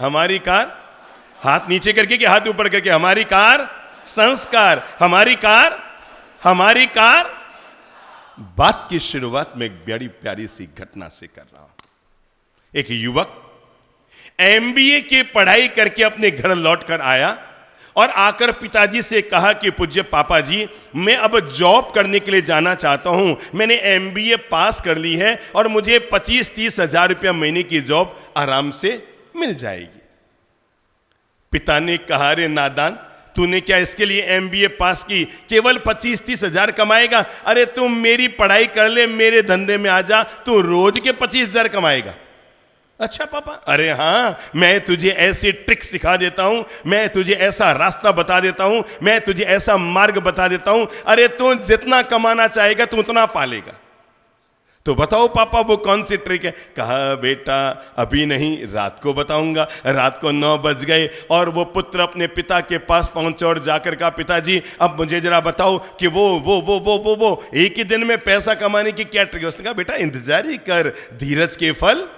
हमारी कार, हाथ नीचे करके कि हाथ ऊपर करके, हमारी कार संस्कार, हमारी कार, हमारी कार। बात की शुरुआत में एक बड़ी प्यारी सी घटना से कर रहा हूं। एक युवक एमबीए की पढ़ाई करके अपने घर लौटकर आया और आकर पिताजी से कहा कि पूज्य पापा जी, मैं अब जॉब करने के लिए जाना चाहता हूं। मैंने एमबीए पास कर ली है और मुझे 25-30 हजार रुपया महीने की जॉब आराम से मिल जाएगी। पिता ने कहा, रे नादान, तूने क्या इसके लिए एमबीए पास की, केवल 25-30 हजार कमाएगा? अरे तुम मेरी पढ़ाई कर ले, मेरे धंधे में आ जा, तू रोज के 25 हजार कमाएगा। अच्छा पापा, अरे हाँ, मैं तुझे ऐसी ट्रिक सिखा देता हूं, मैं तुझे ऐसा रास्ता बता देता हूं, मैं तुझे ऐसा मार्ग बता देता हूं, अरे तू जितना कमाना चाहेगा तू उतना पालेगा। तो बताओ पापा वो कौन सी ट्रिक है? कहा, बेटा अभी नहीं, रात को बताऊंगा। रात को 9 बज गए और वो पुत्र अपने पिता के पास पहुंचे और जाकर कहा, पिताजी अब मुझे जरा बताओ कि वो एक ही दिन में पैसा कमाने की क्या ट्रिक है? उसने कहा, बेटा इंतजार ही कर, धीरज के फल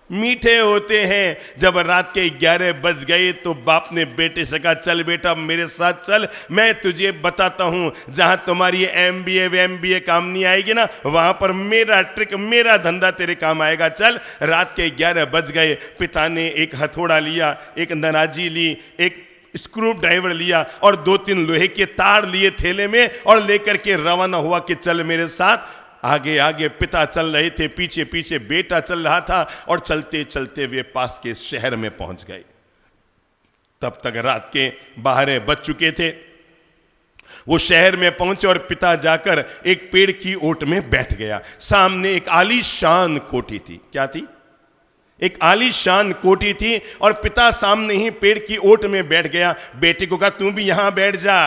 मीठे होते हैं। जब रात के 11 बज गए तो बाप ने बेटे से कहा, चल बेटा मेरे साथ चल, मैं तुझे बताता हूं, जहां तुम्हारी एमबीए काम नहीं आएगी ना, वहां पर मेरा ट्रिक, मेरा धंधा तेरे काम आएगा। चल। रात के 11 बज गए। पिता ने एक हथौड़ा लिया, एक नराजी ली, एक स्क्रू ड्राइवर लिया और 2-3 लोहे के तार लिए थैले में और लेकर के रवाना हुआ कि चल मेरे साथ। आगे आगे पिता चल रहे थे, पीछे पीछे बेटा चल रहा था और चलते चलते वे पास के शहर में पहुंच गए। तब तक रात के 12 बज चुके थे। वो शहर में पहुंचे और पिता जाकर एक पेड़ की ओट में बैठ गया। सामने एक आलीशान कोठी थी। क्या थी? एक आलीशान कोठी थी और पिता सामने ही पेड़ की ओट में बैठ गया। बेटे को कहा, तू भी यहां बैठ जा,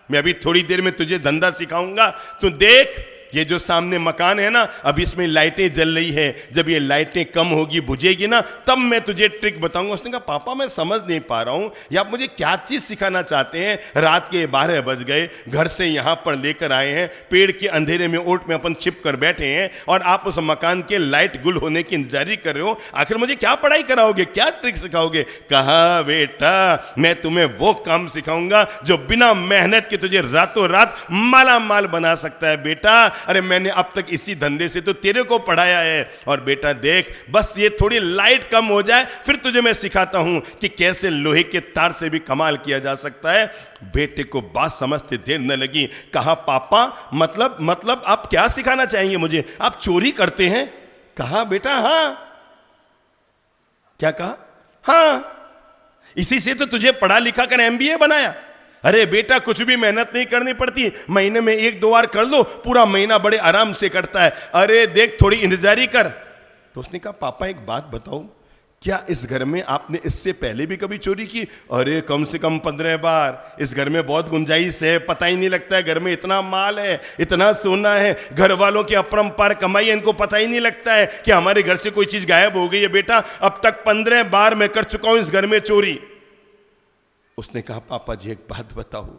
मैं अभी थोड़ी देर में तुझे धंधा सिखाऊंगा। तू देख, ये जो सामने मकान है ना, अब इसमें लाइटें जल रही है, जब ये लाइटें कम होगी, बुझेगी ना, तब मैं तुझे ट्रिक बताऊंगा। उसने कहा, पापा मैं समझ नहीं पा रहा हूं, या आप मुझे क्या चीज सिखाना चाहते हैं? रात के 12 बज गए, घर से यहां पर लेकर आए हैं, पेड़ के अंधेरे में ओट में अपन छिप कर बैठे हैं और आप उस मकान के लाइट गुल होने की इंतजारी कर रहे हो। आखिर मुझे क्या पढ़ाई कराओगे, क्या ट्रिक सिखाओगे? कहा, बेटा मैं तुम्हें वो काम सिखाऊंगा जो बिना मेहनत के तुझे रातों रात माला माल बना सकता है। बेटा अरे मैंने अब तक इसी धंधे से तो तेरे को पढ़ाया है, और बेटा देख, बस ये थोड़ी लाइट कम हो जाए फिर तुझे मैं सिखाता हूं कि कैसे लोहे के तार से भी कमाल किया जा सकता है। बेटे को बात समझते देर न लगी। कहा, पापा मतलब आप क्या सिखाना चाहेंगे मुझे? आप चोरी करते हैं? कहा, बेटा हाँ। क्या कहा? हाँ, इसी से तो तुझे पढ़ा लिखा कर एमबीए बनाया। अरे बेटा कुछ भी मेहनत नहीं करनी पड़ती, महीने में 1-2 बार कर लो, पूरा महीना बड़े आराम से कटता है। अरे देख थोड़ी इंतजारी कर। तो उसने कहा, पापा एक बात बताओ, क्या इस घर में आपने इससे पहले भी कभी चोरी की? अरे कम से कम 15 बार। इस घर में बहुत गुंजाइश है, पता ही नहीं लगता है, घर में इतना माल है, इतना सोना है, घर वालों की अपरंपार कमाई है, इनको पता ही नहीं लगता है कि हमारे घर से कोई चीज गायब हो गई है। बेटा अब तक 15 बार मैं कर चुका हूं इस घर में चोरी। उसने कहा, पापा जी एक बात बताओ,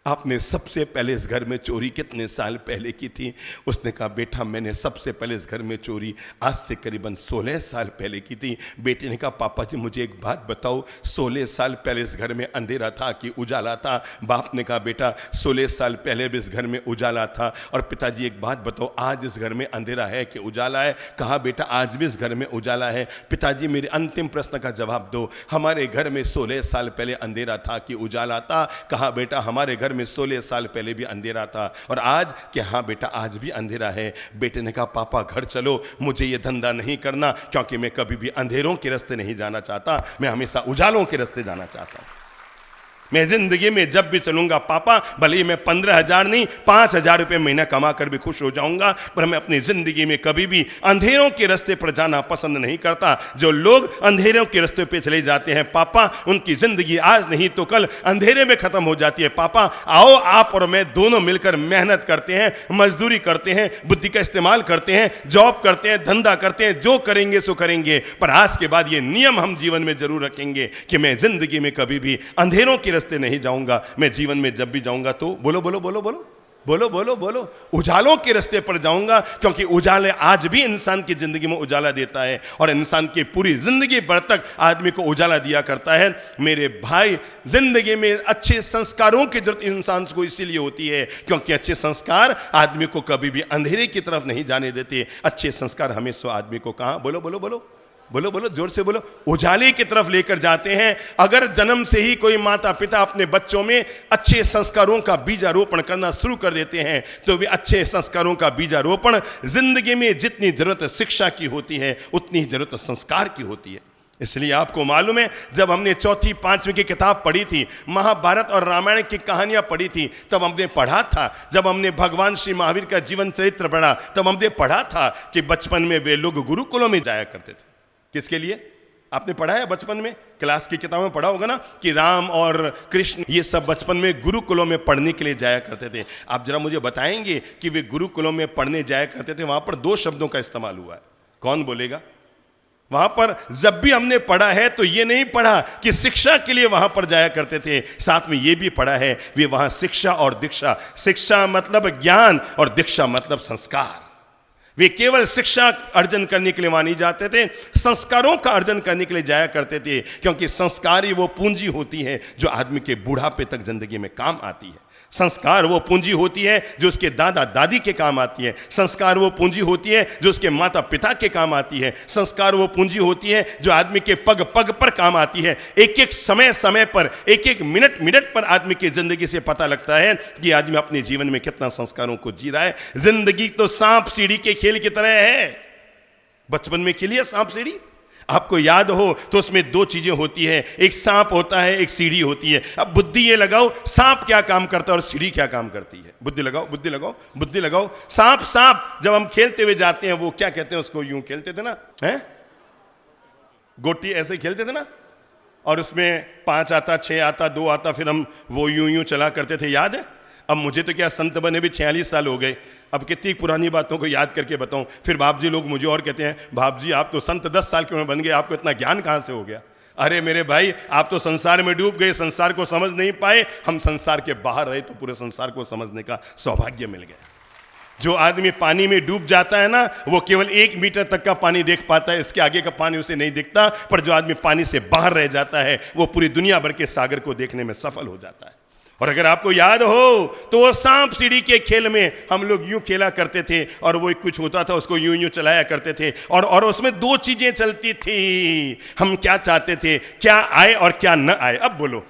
आपने सबसे पहले इस घर में चोरी कितने साल पहले की थी? उसने कहा, बेटा मैंने सबसे पहले इस घर में चोरी आज से करीबन 16 साल पहले की थी। बेटे ने कहा, पापा जी मुझे एक बात बताओ, 16 साल पहले इस घर में अंधेरा था कि उजाला था? बाप ने कहा, बेटा 16 साल पहले भी इस घर में उजाला था। और पिताजी एक बात बताओ, आज इस घर में अंधेरा है कि उजाला है? कहा, बेटा आज भी इस घर में उजाला है। पिताजी मेरे अंतिम प्रश्न का जवाब दो, हमारे घर में 16 साल पहले अंधेरा था कि उजाला था? कहा, बेटा हमारे घर में 16 साल पहले भी अंधेरा था। और आज? कि हाँ बेटा आज भी अंधेरा है। बेटे ने कहा, पापा घर चलो, मुझे ये धंधा नहीं करना, क्योंकि मैं कभी भी अंधेरों के रास्ते नहीं जाना चाहता, मैं हमेशा उजालों के रास्ते जाना चाहता हूं। मैं जिंदगी में जब भी चलूंगा पापा, भले ही मैं 15,000 नहीं 5,000 रुपये महीना कमा कर भी खुश हो जाऊंगा, पर मैं अपनी जिंदगी में कभी भी अंधेरों के रास्ते पर जाना पसंद नहीं करता। जो लोग अंधेरों के रास्ते पे चले जाते हैं पापा, उनकी जिंदगी आज नहीं तो कल अंधेरे में खत्म हो जाती है। पापा आओ, आप और मैं दोनों मिलकर मेहनत करते हैं, मजदूरी करते हैं, बुद्धि का इस्तेमाल करते हैं, जॉब करते हैं, धंधा करते हैं, जो करेंगे सो करेंगे, पर आज के बाद ये नियम हम जीवन में जरूर रखेंगे कि मैं जिंदगी में कभी भी अंधेरों के रास्ते नहीं जाऊंगा। मैं जीवन में जब भी जाऊंगा तो बोलो बोलो बोलो बोलो बोलो बोलो बोलो। उजालों के रास्ते पर जाऊंगा, क्योंकि उजाले आज भी इंसान की जिंदगी में उजाला देता है और इंसान की पूरी जिंदगी भर तक आदमी को उजाला दिया करता है। मेरे भाई, जिंदगी में अच्छे संस्कारों की जरूरत इंसान को इसीलिए होती है क्योंकि अच्छे संस्कार आदमी को कभी भी अंधेरे की तरफ नहीं जाने देते। अच्छे संस्कार हमेशा आदमी को कहां, बोलो बोलो बोलो बोलो बोलो, जोर से बोलो, उजाले की तरफ लेकर जाते हैं। अगर जन्म से ही कोई माता पिता अपने बच्चों में अच्छे संस्कारों का बीजारोपण करना शुरू कर देते हैं तो वे अच्छे संस्कारों का बीजारोपण जिंदगी में जितनी जरूरत शिक्षा की होती है उतनी ही जरूरत संस्कार की होती है। इसलिए आपको मालूम है, जब हमने चौथी पांचवी की किताब पढ़ी थी, महाभारत और रामायण की कहानियां पढ़ी थी, तब हमने पढ़ा था, जब हमने भगवान श्री महावीर का जीवन चरित्र पढ़ा तब हमने पढ़ा था कि बचपन में वे लोग गुरुकुलों में जाया करते थे। किसके लिए? आपने पढ़ा है बचपन में, क्लास की किताब में पढ़ा होगा ना कि राम और कृष्ण ये सब बचपन में गुरुकुलों में पढ़ने के लिए जाया करते थे। आप जरा मुझे बताएंगे कि वे गुरुकुलों में पढ़ने जाया करते थे, वहां पर दो शब्दों का इस्तेमाल हुआ है, कौन बोलेगा? वहां पर जब भी हमने पढ़ा है तो ये नहीं पढ़ा कि शिक्षा के लिए वहां पर जाया करते थे, साथ में ये भी पढ़ा है वे वहां शिक्षा और दीक्षा, शिक्षा मतलब ज्ञान और दीक्षा मतलब संस्कार। वे केवल शिक्षा अर्जन करने के लिए वहां नहीं जाते थे, संस्कारों का अर्जन करने के लिए जाया करते थे, क्योंकि संस्कार ही वो पूंजी होती है जो आदमी के बुढ़ापे तक जिंदगी में काम आती है। संस्कार वो पूंजी होती है जो उसके दादा दादी के काम आती है। संस्कार वो पूंजी होती है जो उसके माता पिता के काम आती है। संस्कार वो पूंजी होती है जो आदमी के पग पग पर काम आती है। एक एक समय समय पर, एक एक मिनट मिनट पर आदमी की जिंदगी से पता लगता है कि आदमी अपने जीवन में कितना संस्कारों को जी रहा है। जिंदगी तो सांप सीढ़ी के खेल की तरह है। बचपन में खेलिए सांप सीढ़ी, आपको याद हो तो उसमें दो चीजें होती है, एक सांप होता है, एक सीढ़ी होती है। अब बुद्धि ये लगाओ, सांप क्या काम करता है और सीढ़ी क्या काम करती है। बुद्धि लगाओ बुद्धि लगाओ बुद्धि लगाओ। सांप सांप जब हम खेलते हुए जाते हैं, वो क्या कहते हैं उसको, यूं खेलते थे ना, हैं, गोटी ऐसे खेलते थे ना, और उसमें 5 आता, 6 आता, 2 आता, फिर हम वो यूं यूं चला करते थे, याद है? अब मुझे तो क्या, संत बने भी 46 साल हो गए, अब कितनी पुरानी बातों को याद करके बताऊं। फिर बाप जी लोग मुझे और कहते हैं, बाप जी आप तो संत 10 साल के उम्र बन गए, आपको इतना ज्ञान कहां से हो गया? अरे मेरे भाई, आप तो संसार में डूब गए, संसार को समझ नहीं पाए। हम संसार के बाहर रहे तो पूरे संसार को समझने का सौभाग्य मिल गया। जो आदमी पानी में डूब जाता है ना, वो केवल 1 मीटर तक का पानी देख पाता है, इसके आगे का पानी उसे नहीं दिखता। पर जो आदमी पानी से बाहर रह जाता है वो पूरी दुनिया भर के सागर को देखने में सफल हो जाता है। और अगर आपको याद हो तो वो सांप सीढ़ी के खेल में हम लोग यूं खेला करते थे, और वो कुछ होता था उसको यूं यूं चलाया करते थे, और उसमें 2 चीजें चलती थी। हम क्या चाहते थे, क्या आए और क्या न आए। अब बोलो,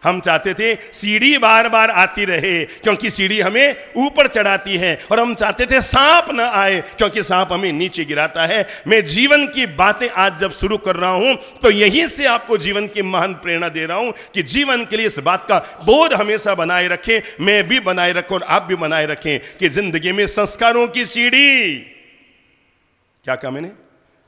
हम चाहते थे सीढ़ी बार बार आती रहे क्योंकि सीढ़ी हमें ऊपर चढ़ाती है, और हम चाहते थे सांप न आए क्योंकि सांप हमें नीचे गिराता है। मैं जीवन की बातें आज जब शुरू कर रहा हूं तो यहीं से आपको जीवन की महान प्रेरणा दे रहा हूं कि जीवन के लिए इस बात का बोध हमेशा बनाए रखें, मैं भी बनाए रखूं और आप भी बनाए रखें कि जिंदगी में संस्कारों की सीढ़ी, क्या कहा मैंने,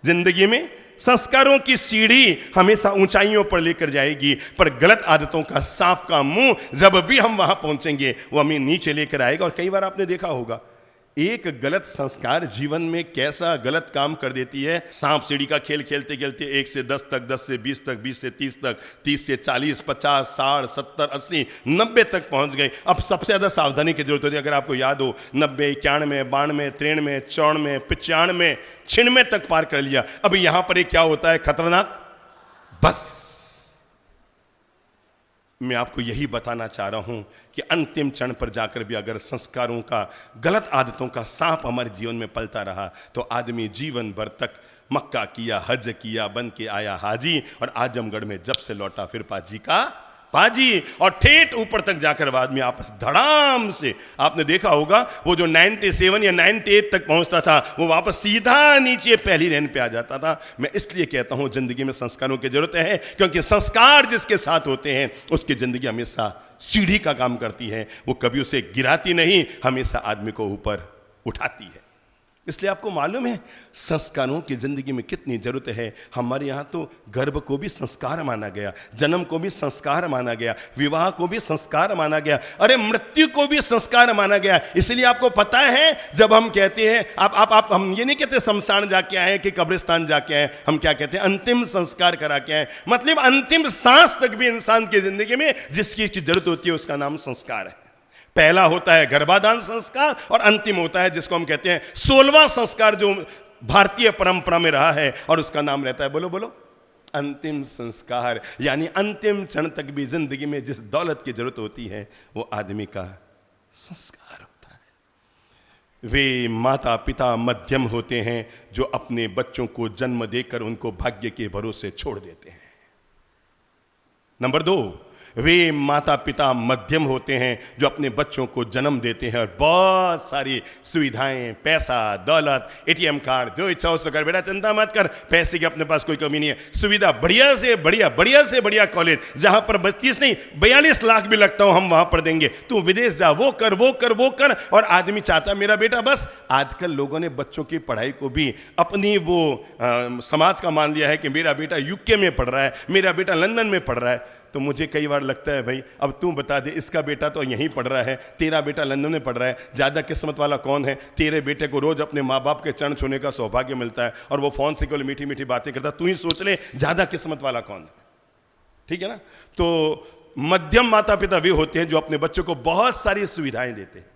जिंदगी में संस्कारों की सीढ़ी हमेशा ऊंचाइयों पर लेकर जाएगी, पर गलत आदतों का सांप का मुंह जब भी हम वहां पहुंचेंगे वो हमें नीचे लेकर आएगा। और कई बार आपने देखा होगा, एक गलत संस्कार जीवन में कैसा गलत काम कर देती है। सांप सीढ़ी का खेल खेलते खेलते 1 से 10 तक, 10 से 20 तक, 20 से 30 तक, 30 से 40, 50, 60, 70, 80, 90 तक पहुंच गए। अब सबसे ज्यादा सावधानी की जरूरत होती है। अगर आपको याद हो, 90, 91, 92, 93, 94, 95, 96 तक पार कर लिया। अब यहां पर एक क्या होता है खतरनाक, बस मैं आपको यही बताना चाह रहा हूं कि अंतिम क्षण पर जाकर भी अगर संस्कारों का, गलत आदतों का सांप हमारे जीवन में पलता रहा तो आदमी जीवन भर तक मक्का किया, हज किया, बन के आया हाजी, और आजमगढ़ में जब से लौटा फिर पाजी का पाजी, और ठेठ ऊपर तक जाकर बाद में आपस धड़ाम से, आपने देखा होगा वो जो 97 या 98 तक पहुंचता था वो वापस सीधा नीचे पहली लाइन पे आ जाता था। मैं इसलिए कहता हूं जिंदगी में संस्कारों की जरूरत है, क्योंकि संस्कार जिसके साथ होते हैं उसकी जिंदगी हमेशा सीढ़ी का काम करती है, वो कभी उसे गिराती नहीं, हमेशा आदमी को ऊपर उठाती है। इसलिए आपको मालूम है संस्कारों की जिंदगी में कितनी जरूरत है। हमारे यहाँ तो गर्भ को भी संस्कार माना गया, जन्म को भी संस्कार माना गया, विवाह को भी संस्कार माना गया, अरे मृत्यु को भी संस्कार माना गया। इसलिए आपको पता है जब हम कहते हैं आप हम ये नहीं कहते शमशान जाके आए कि कब्रिस्तान जाके आए, हम क्या कहते हैं, अंतिम संस्कार करा के आए। मतलब अंतिम सांस तक भी इंसान की जिंदगी में जिस चीज की जरूरत होती है उसका नाम संस्कार है। पहला होता है गर्भाधान संस्कार और अंतिम होता है जिसको हम कहते हैं 16वां संस्कार, जो भारतीय परंपरा में रहा है, और उसका नाम रहता है, बोलो बोलो, अंतिम संस्कार। यानी अंतिम क्षण तक भी जिंदगी में जिस दौलत की जरूरत होती है वो आदमी का संस्कार होता है। वे माता पिता मध्यम होते हैं जो अपने बच्चों को जन्म देकर उनको भाग्य के भरोसे छोड़ देते हैं। नंबर 2, वे माता पिता मध्यम होते हैं जो अपने बच्चों को जन्म देते हैं और बहुत सारी सुविधाएं, पैसा, दौलत, एटीएम कार्ड, जो इच्छा हो सकर, बेटा चिंता मत कर, पैसे की अपने पास कोई कमी नहीं है, सुविधा बढ़िया से बढ़िया कॉलेज, जहां पर 32 नहीं 42 लाख भी लगता हो हम वहां पर देंगे, तू विदेश जा, वो कर। और आदमी चाहता मेरा बेटा बस। आजकल लोगों ने बच्चों की पढ़ाई को भी अपनी वो समाज का मान लिया है कि मेरा बेटा यूके में पढ़ रहा है, मेरा बेटा लंदन में पढ़ रहा है। तो मुझे कई बार लगता है भाई अब तू बता दे, इसका बेटा तो यहीं पढ़ रहा है, तेरा बेटा लंदन में पढ़ रहा है, ज़्यादा किस्मत वाला कौन है? तेरे बेटे को रोज अपने माँ बाप के चरण छूने का सौभाग्य मिलता है और वो फोन से केवल मीठी मीठी बातें करता है। तू ही सोच ले ज़्यादा किस्मत वाला कौन है। ठीक है ना? तो मध्यम माता पिता वे होते हैं जो अपने बच्चों को बहुत सारी सुविधाएं देते हैं।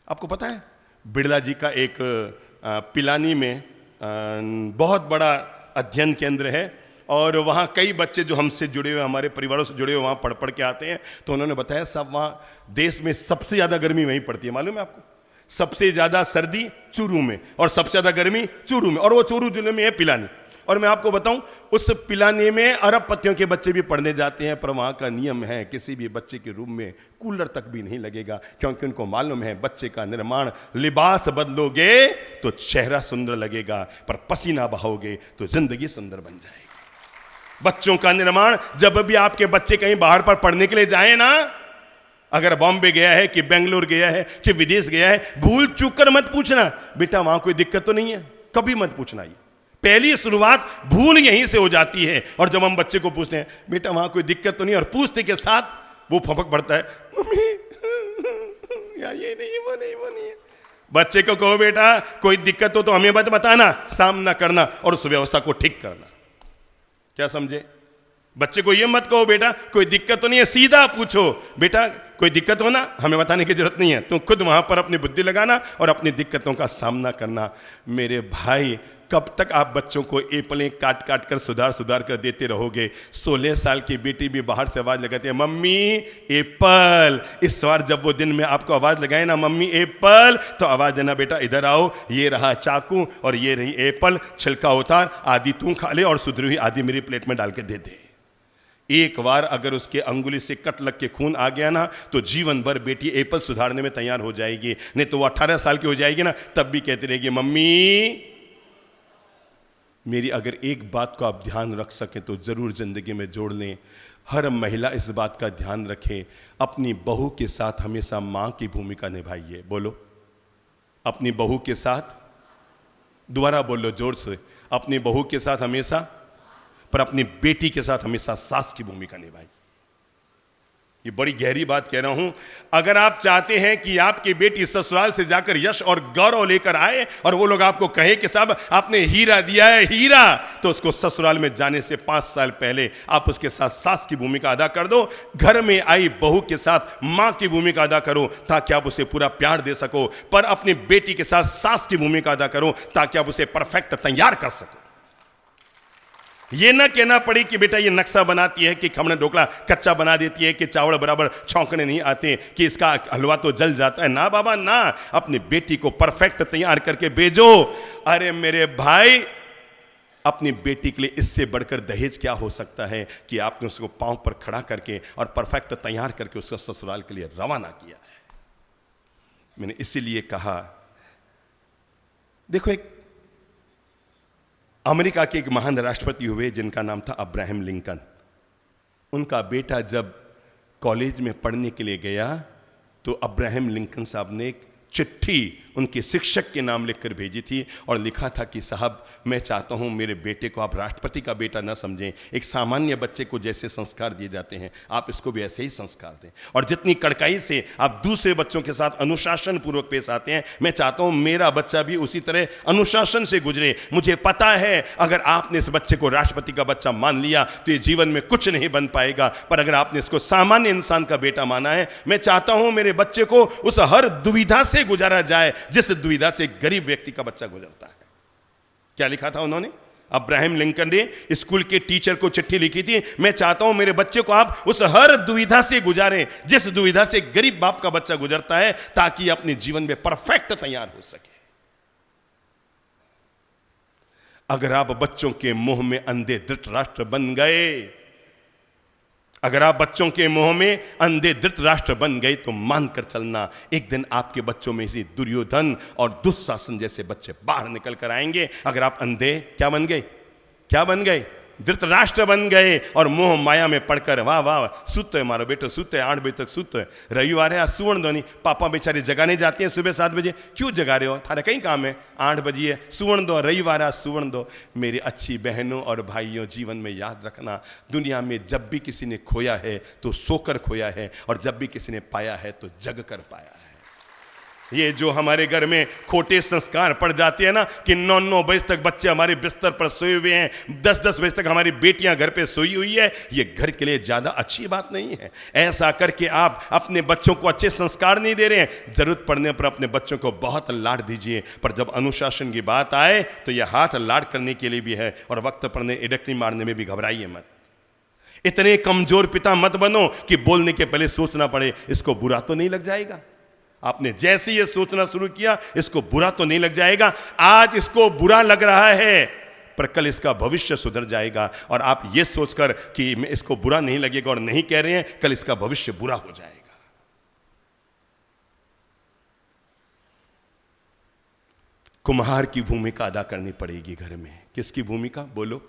आपको पता है बिड़ला जी का एक पिलानी में बहुत बड़ा अध्ययन केंद्र है और वहाँ कई बच्चे जो हमसे जुड़े हुए, हमारे परिवारों से जुड़े हुए, वहाँ पढ़ के आते हैं। तो उन्होंने बताया सब वहाँ देश में सबसे ज़्यादा गर्मी वहीं पड़ती है, मालूम है आपको? सबसे ज़्यादा सर्दी चूरू में और सबसे ज़्यादा गर्मी चूरू में, और वो चूरू जिले में है पिलानी। और मैं आपको बताऊं उस पिलानी में अरबपतियों के बच्चे भी पढ़ने जाते हैं, पर वहाँ का नियम है किसी भी बच्चे के रूम में कूलर तक भी नहीं लगेगा, क्योंकि उनको मालूम है बच्चे का निर्माण, लिबास बदलोगे तो चेहरा सुंदर लगेगा, पर पसीना बहाओगे तो जिंदगी सुंदर बन जाएगी। बच्चों का निर्माण, जब भी आपके बच्चे कहीं बाहर पर पढ़ने के लिए जाए ना, अगर बॉम्बे गया है कि बेंगलोर गया है कि विदेश गया है, भूल चूक कर मत पूछना बेटा वहां कोई दिक्कत तो नहीं है, कभी मत पूछना। ये पहली शुरुआत भूल यहीं से हो जाती है। और जब हम बच्चे को पूछते हैं बेटा वहां कोई दिक्कत तो नहीं, और पूछते के साथ वो फपक पड़ता है, मम्मी या ये नहीं वो नहीं है। बच्चे को कहो बेटा कोई दिक्कत हो तो हमें मत बताना, सामना करना और उस व्यवस्था को ठीक करना। क्या समझे? बच्चे को ये मत कहो बेटा कोई दिक्कत तो नहीं है, सीधा पूछो बेटा कोई दिक्कत हो ना, हमें बताने की जरूरत नहीं है, तुम खुद वहां पर अपनी बुद्धि लगाना और अपनी दिक्कतों का सामना करना। मेरे भाई कब तक आप बच्चों को एपलें काट काट कर सुधार कर देते रहोगे? 16 साल की बेटी भी बाहर से आवाज लगाती है मम्मी एप्पल। इस बार जब वो दिन में आपको आवाज लगाए ना मम्मी एप्पल, तो आवाज देना बेटा इधर आओ, ये रहा चाकू और ये रही एप्पल, छिलका उतार, आधी तू खा ले और सुधरी हुई आधी मेरी प्लेट में डाल के दे दे। एक बार अगर उसके अंगुली से कट लग के खून आ गया ना, तो जीवन भर बेटी एप्पल सुधारने में तैयार हो जाएगी। नहीं तो वो 18 साल की हो जाएगी ना, तब भी कहती रहेगी मम्मी। मेरी अगर एक बात को आप ध्यान रख सकें तो जरूर जिंदगी में जोड़ लें, हर महिला इस बात का ध्यान रखे, अपनी बहू के साथ हमेशा मां की भूमिका निभाइए। बोलो, अपनी बहू के साथ, दोबारा बोलो जोर से, अपनी बहू के साथ हमेशा, पर अपनी बेटी के साथ हमेशा सास की भूमिका निभाइए। ये बड़ी गहरी बात कह रहा हूं। अगर आप चाहते हैं कि आपकी बेटी ससुराल से जाकर यश और गौरव लेकर आए और वो लोग आपको कहे कि साहब आपने हीरा दिया है हीरा, तो उसको ससुराल में जाने से 5 साल पहले आप उसके साथ सास की भूमिका अदा कर दो। घर में आई बहू के साथ मां की भूमिका अदा करो ताकि आप उसे पूरा प्यार दे सको, पर अपनी बेटी के साथ सास की भूमिका अदा करो ताकि आप उसे परफेक्ट तैयार कर सको। ये ना कहना पड़े कि बेटा ये नक्शा बनाती है, कि खमण ढोकला कच्चा बना देती है, कि चावल बराबर छौंकने नहीं आते, कि इसका हलवा तो जल जाता है। ना बाबा ना, अपनी बेटी को परफेक्ट तैयार करके भेजो। अरे मेरे भाई, अपनी बेटी के लिए इससे बढ़कर दहेज क्या हो सकता है कि आपने उसको पांव पर खड़ा करके और परफेक्ट तैयार करके उसको ससुराल के लिए रवाना किया है। मैंने इसीलिए कहा, देखो एक अमेरिका के एक महान राष्ट्रपति हुए जिनका नाम था अब्राहम लिंकन। उनका बेटा जब कॉलेज में पढ़ने के लिए गया तो अब्राहम लिंकन साहब ने एक चिट्ठी उनके शिक्षक के नाम लिखकर भेजी थी और लिखा था कि साहब, मैं चाहता हूं मेरे बेटे को आप राष्ट्रपति का बेटा न समझें, एक सामान्य बच्चे को जैसे संस्कार दिए जाते हैं आप इसको भी ऐसे ही संस्कार दें, और जितनी कड़काई से आप दूसरे बच्चों के साथ अनुशासन पूर्वक पेश आते हैं, मैं चाहता हूं मेरा बच्चा भी उसी तरह अनुशासन से गुजरे। मुझे पता है अगर आपने इस बच्चे को राष्ट्रपति का बच्चा मान लिया तो ये जीवन में कुछ नहीं बन पाएगा, पर अगर आपने इसको सामान्य इंसान का बेटा माना है, मैं चाहता हूं मेरे बच्चे को उस हर दुविधा से गुजारा जाए जिस दुविधा से गरीब व्यक्ति का बच्चा गुजरता है। क्या लिखा था उन्होंने? अब्राहम लिंकन ने स्कूल के टीचर को चिट्ठी लिखी थी, मैं चाहता हूं मेरे बच्चे को आप उस हर दुविधा से गुजारें जिस दुविधा से गरीब बाप का बच्चा गुजरता है, ताकि अपने जीवन में परफेक्ट तैयार हो सके। अगर आप बच्चों के मुंह में अंधे धृतराष्ट्र बन गए, अगर आप बच्चों के मुंह में अंधे धृतराष्ट्र बन गए, तो मानकर चलना एक दिन आपके बच्चों में इसी दुर्योधन और दुशासन जैसे बच्चे बाहर निकल कर आएंगे। अगर आप अंधे क्या बन गए? क्या बन गए? धृतराष्ट्र बन गए और मोह माया में पड़कर वाह वाह सुत है मारो बेटो, सुत है 8 बजे तक सुत है, रविवार है आज सुवर्ण दो नहीं, पापा बेचारे जगाने जाते हैं सुबह 7 बजे, क्यों जगा रहे हो, थारा कहीं काम है, 8 बजे है, सुवर्ण दो, रविवार आज सुवर्ण दो। मेरी अच्छी बहनों और भाइयों, जीवन में याद रखना, दुनिया में जब भी किसी ने खोया है तो सोकर खोया है, और जब भी किसी ने पाया है तो जग कर पाया है। ये जो हमारे घर में खोटे संस्कार पड़ जाते हैं ना, कि 9-9 बजे तक बच्चे हमारे बिस्तर पर सोए हुए हैं, 10-10 बजे तक हमारी बेटियां घर पे सोई हुई है, ये घर के लिए ज्यादा अच्छी बात नहीं है। ऐसा करके आप अपने बच्चों को अच्छे संस्कार नहीं दे रहे हैं। जरूरत पड़ने पर अपने बच्चों को बहुत लाड दीजिए, पर जब अनुशासन की बात आए तो यह हाथ लाड करने के लिए भी है, और वक्त पड़ने इडकनी मारने में भी घबराइए मत। इतने कमजोर पिता मत बनो कि बोलने के पहले सोचना पड़े इसको बुरा तो नहीं लग जाएगा। आपने जैसे ये सोचना शुरू किया इसको बुरा तो नहीं लग जाएगा, आज इसको बुरा लग रहा है पर कल इसका भविष्य सुधर जाएगा, और आप ये सोचकर कि इसको बुरा नहीं लगेगा और नहीं कह रहे हैं, कल इसका भविष्य बुरा हो जाएगा। कुम्हार की भूमिका अदा करनी पड़ेगी घर में। किसकी भूमिका बोलो?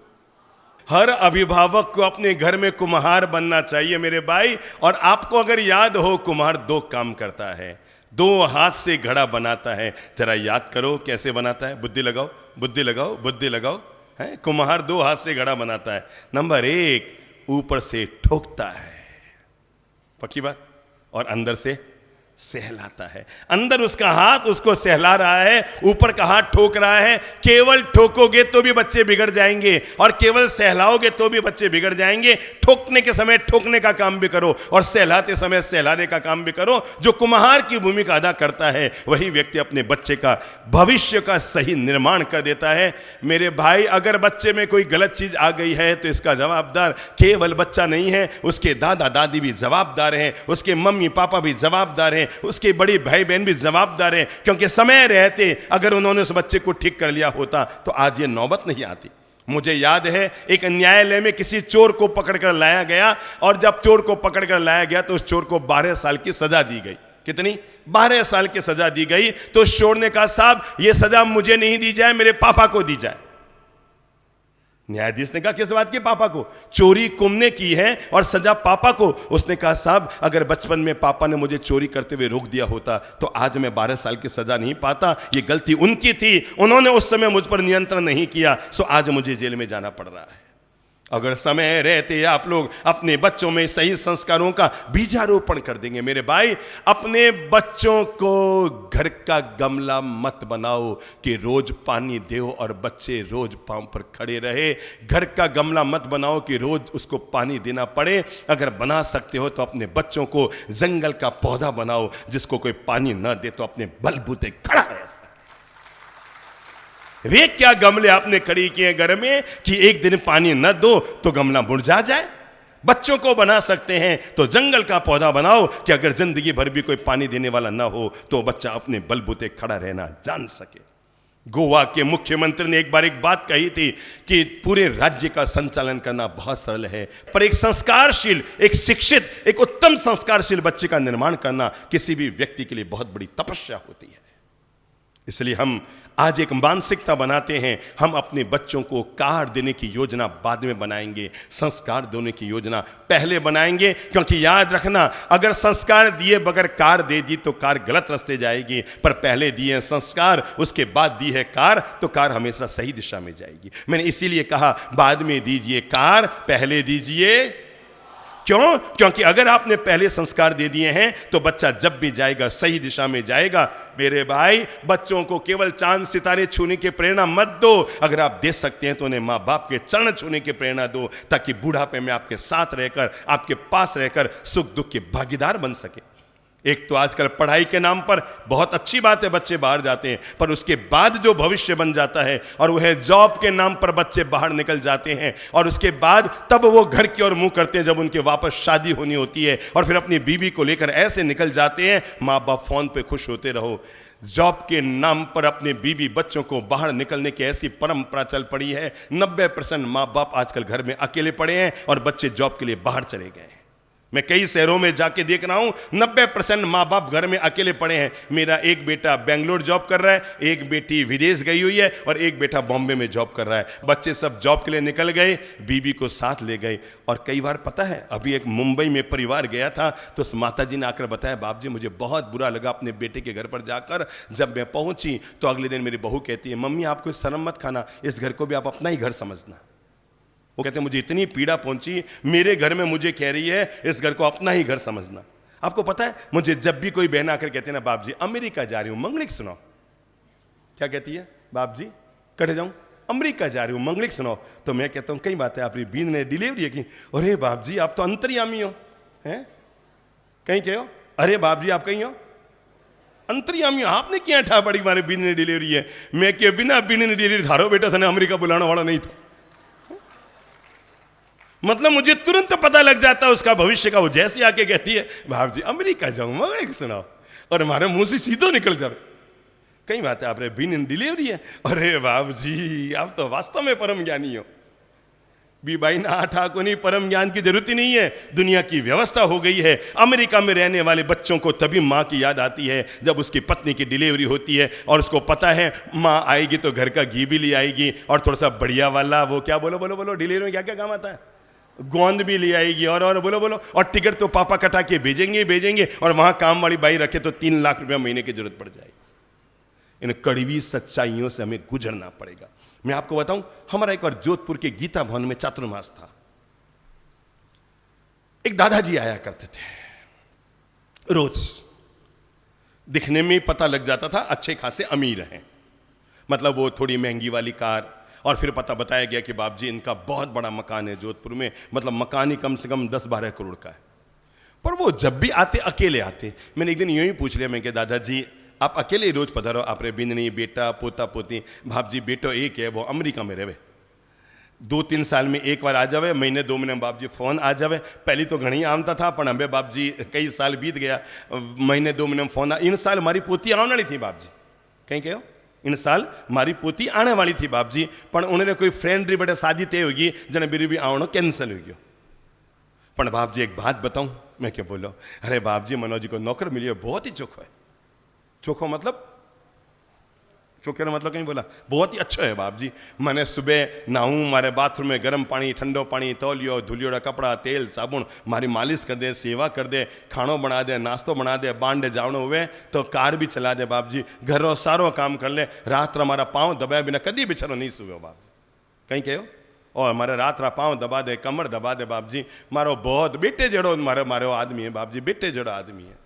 हर अभिभावक को अपने घर में कुम्हार बनना चाहिए मेरे भाई। और आपको अगर याद हो, कुम्हार 2 काम करता है, 2 हाथ से घड़ा बनाता है। जरा याद करो कैसे बनाता है, बुद्धि लगाओ बुद्धि लगाओ बुद्धि लगाओ। है कुम्हार 2 हाथ से घड़ा बनाता है। नंबर 1, ऊपर से ठोकता है, पक्की बात, और अंदर से सहलाता है। अंदर उसका हाथ उसको सहला रहा है, ऊपर का हाथ ठोक रहा है। केवल ठोकोगे तो भी बच्चे बिगड़ जाएंगे, और केवल सहलाओगे तो भी बच्चे बिगड़ जाएंगे। ठोकने के समय ठोकने का काम भी करो, और सहलाते समय सहलाने का काम भी करो। जो कुम्हार की भूमिका अदा करता है वही व्यक्ति अपने बच्चे का भविष्य का सही निर्माण कर देता है। मेरे भाई, अगर बच्चे में कोई गलत चीज आ गई है तो इसका जवाबदार केवल बच्चा नहीं है, उसके दादा दादी भी जवाबदार हैं, उसके मम्मी पापा भी जवाबदार हैं, उसके बड़े भाई बहन भी जवाबदार हैं। क्योंकि समय रहते अगर उन्होंने उस बच्चे को ठीक कर लिया होता तो आज ये नौबत नहीं आती। मुझे याद है एक न्यायालय में किसी चोर को पकड़कर लाया गया, और जब चोर को पकड़कर लाया गया तो उस चोर को 12 साल की सजा दी गई। कितनी? 12 साल की सजा दी गई। तो उस चोर ने कहा, साहब ये सजा मुझे नहीं दी जाए, मेरे पापा को दी जाए। न्यायाधीश ने कहा, किस बात के पापा को? चोरी कुमने की है और सजा पापा को। उसने कहा, साहब अगर बचपन में पापा ने मुझे चोरी करते हुए रोक दिया होता तो आज मैं 12 साल की सजा नहीं पाता। ये गलती उनकी थी, उन्होंने उस समय मुझ पर नियंत्रण नहीं किया, सो आज मुझे जेल में जाना पड़ रहा है। अगर समय रहते आप लोग अपने बच्चों में सही संस्कारों का बीजारोपण कर देंगे, मेरे भाई, अपने बच्चों को घर का गमला मत बनाओ कि रोज पानी दो और बच्चे रोज पांव पर खड़े रहे। घर का गमला मत बनाओ कि रोज उसको पानी देना पड़े। अगर बना सकते हो तो अपने बच्चों को जंगल का पौधा बनाओ, जिसको कोई पानी न दे तो अपने बलबूते खड़ा रहे। वे क्या गमले आपने खड़ी किए घर में कि एक दिन पानी न दो तो गमला मुरझा जाए। बच्चों को बना सकते हैं तो जंगल का पौधा बनाओ कि अगर जिंदगी भर भी कोई पानी देने वाला ना हो तो बच्चा अपने बलबूते खड़ा रहना जान सके। गोवा के मुख्यमंत्री ने एक बार एक बात कही थी कि पूरे राज्य का संचालन करना बहुत सरल है, पर एक संस्कारशील, एक शिक्षित, एक उत्तम संस्कारशील बच्चे का निर्माण करना किसी भी व्यक्ति के लिए बहुत बड़ी तपस्या होती है। इसलिए हम आज एक मानसिकता बनाते हैं, हम अपने बच्चों को कार देने की योजना बाद में बनाएंगे, संस्कार देने की योजना पहले बनाएंगे। क्योंकि याद रखना, अगर संस्कार दिए बगैर कार दे दी तो कार गलत रास्ते जाएगी, पर पहले दिए संस्कार, उसके बाद दी है कार, तो कार हमेशा सही दिशा में जाएगी। मैंने इसीलिए कहा बाद में दीजिए कार, पहले दीजिए। क्यों? क्योंकि अगर आपने पहले संस्कार दे दिए हैं तो बच्चा जब भी जाएगा सही दिशा में जाएगा। मेरे भाई, बच्चों को केवल चांद सितारे छूने की प्रेरणा मत दो, अगर आप दे सकते हैं तो उन्हें माँ बाप के चरण छूने की प्रेरणा दो, ताकि बुढ़ापे में आपके साथ रहकर, आपके पास रहकर सुख दुख के भागीदार बन सके। एक तो आजकल पढ़ाई के नाम पर बहुत अच्छी बात है, बच्चे बाहर जाते हैं, पर उसके बाद जो भविष्य बन जाता है, और वह जॉब के नाम पर बच्चे बाहर निकल जाते हैं, और उसके बाद तब वो घर की ओर मुंह करते हैं जब उनके वापस शादी होनी होती है, और फिर अपनी बीवी को लेकर ऐसे निकल जाते हैं। माँ बाप फोन पे खुश होते रहो। जॉब के नाम पर अपने बीवी बच्चों को बाहर निकलने की ऐसी परंपरा चल पड़ी है। 90% माँ बाप आजकल घर में अकेले पड़े हैं और बच्चे जॉब के लिए बाहर चले गए हैं। मैं कई शहरों में जाके देख रहा हूं, 90% माँ बाप घर में अकेले पड़े हैं। मेरा एक बेटा बेंगलोर जॉब कर रहा है, एक बेटी विदेश गई हुई है, और एक बेटा बॉम्बे में जॉब कर रहा है। बच्चे सब जॉब के लिए निकल गए, बीबी को साथ ले गए। और कई बार पता है, अभी एक मुंबई में परिवार गया था, तो उस माता जी ने आकर बताया, बाप जी मुझे बहुत बुरा लगा अपने बेटे के घर पर जाकर। जब मैं पहुंची तो अगले दिन मेरी बहू कहती है, मम्मी आपको शर्म मत खाना, इस घर को भी आप अपना ही घर समझना। वो कहते हैं मुझे इतनी पीड़ा पहुंची, मेरे घर में मुझे कह रही है इस घर को अपना ही घर समझना। आपको पता है, मुझे जब भी कोई बहन आकर कहते हैं ना, बाप जी अमेरिका जा रही हूं, मंगलिक सुनाओ। क्या कहती है? बाप जी कटे जाऊं, अमेरिका जा रही हूं, मंगलिक सुनाओ। तो मैं कहता हूं कई बात है, आपकी बीन ने डिलीवरी है की। अरे बाप जी आप तो अंतर्यामी हो, हैं कहीं कहो, अरे बाप जी आप कहीं हो अंतर्यामी, आपने क्या ठा पड़ी, हमारे बीन ने डिलीवरी है। मैं के बिना बीन ने डिलीवरी धारो बेटा था, अमेरिका बुलाने वाला नहीं था। मतलब मुझे तुरंत पता लग जाता है उसका भविष्य का। वो जैसे आके कहती है, बाप जी अमेरिका जाऊं, मगर सुनाओ, और हमारे मुंह से सीधो निकल जाए, कई बात है आप बीन इन डिलीवरी है। अरे बाप जी आप तो वास्तव में परम ज्ञानी हो। बीबाई ना ठाकुर नहीं, परम ज्ञान की जरूरत ही नहीं है, दुनिया की व्यवस्था हो गई है। अमेरिका में रहने वाले बच्चों को तभी माँ की याद आती है जब उसकी पत्नी की डिलीवरी होती है, और उसको पता है माँ आएगी तो घर का घी भी ले आएगी, और थोड़ा सा बढ़िया वाला वो क्या बोलो बोलो बोलो डिलीवरी में क्या क्या काम आता है, गोंद भी ले आएगी, और बोलो बोलो, और टिकट तो पापा कटा के भेजेंगे, और वहां काम वाली बाई रखे तो 3 लाख रुपया महीने की जरूरत पड़ जाएगी। इन कड़वी सच्चाइयों से हमें गुजरना पड़ेगा। मैं आपको बताऊं, हमारा एक बार जोधपुर के गीता भवन में चातुर्मास था। एक दादाजी आया करते थे, रोज दिखने में पता लग जाता था अच्छे खासे अमीर हैं, मतलब वो थोड़ी महंगी वाली कार, और फिर पता बताया गया कि बाप जी इनका बहुत बड़ा मकान है जोधपुर में, मतलब मकान ही कम से कम 10-12 करोड़ का है। पर वो जब भी आते अकेले आते। मैंने एक दिन यूं ही पूछ लिया, मैं कि दादाजी आप अकेले ही रोज पधारो, आप रे बिंदनी बेटा पोता पोती। बाप जी बेटो एक है, वो अमेरिका में रहे, 2-3 साल में एक बार आ जावे, महीने 2 महीने बाप जी फोन आ जावे। पहले तो घनी आमता था, पर हमें बाप जी कई साल बीत गया, महीने 2 महीने में फोन। इन साल हमारी पोती आने वाली थी बाप जी, कहीं कहो इन साल मारी पोती आने वाली थी बाप जी, पर उन्होंने कोई फ्रेंड री बड़े शादी तय होगी जने मेरी भी आवनो कैंसिल हो गयो। पर बाप जी एक बात बताऊं, मैं क्या बोलो, अरे बाप जी मनोज जी को नौकर मिली, बहुत ही चोखो है। चोखो मतलब चोखे का मतलब कहीं बोला बहुत ही अच्छा है बाप जी। मैंने सुबह नहाऊं, मारे बाथरूम में गर्म पानी ठंडो पानी तौलियो धुलियोड़ा कपड़ा तेल साबुन, मारी मालिश कर दे, सेवा कर दे, खानो बना दे, नाश्तो बना दे, बांडे जावनो हुए तो कार भी चला दे बाप जी, घरों सारो काम कर ले। रात हमारा पाँव दबाया बिना कभी बेचारो नहीं सुबह बाप जी, कहीं कहो और हमारे रात पाँव दबा दे, कमर दबा दे बाप जी। मारो बहुत बेटे जड़ो मारे मारो आदमी है बाप जी, बेटे जड़ो आदमी है।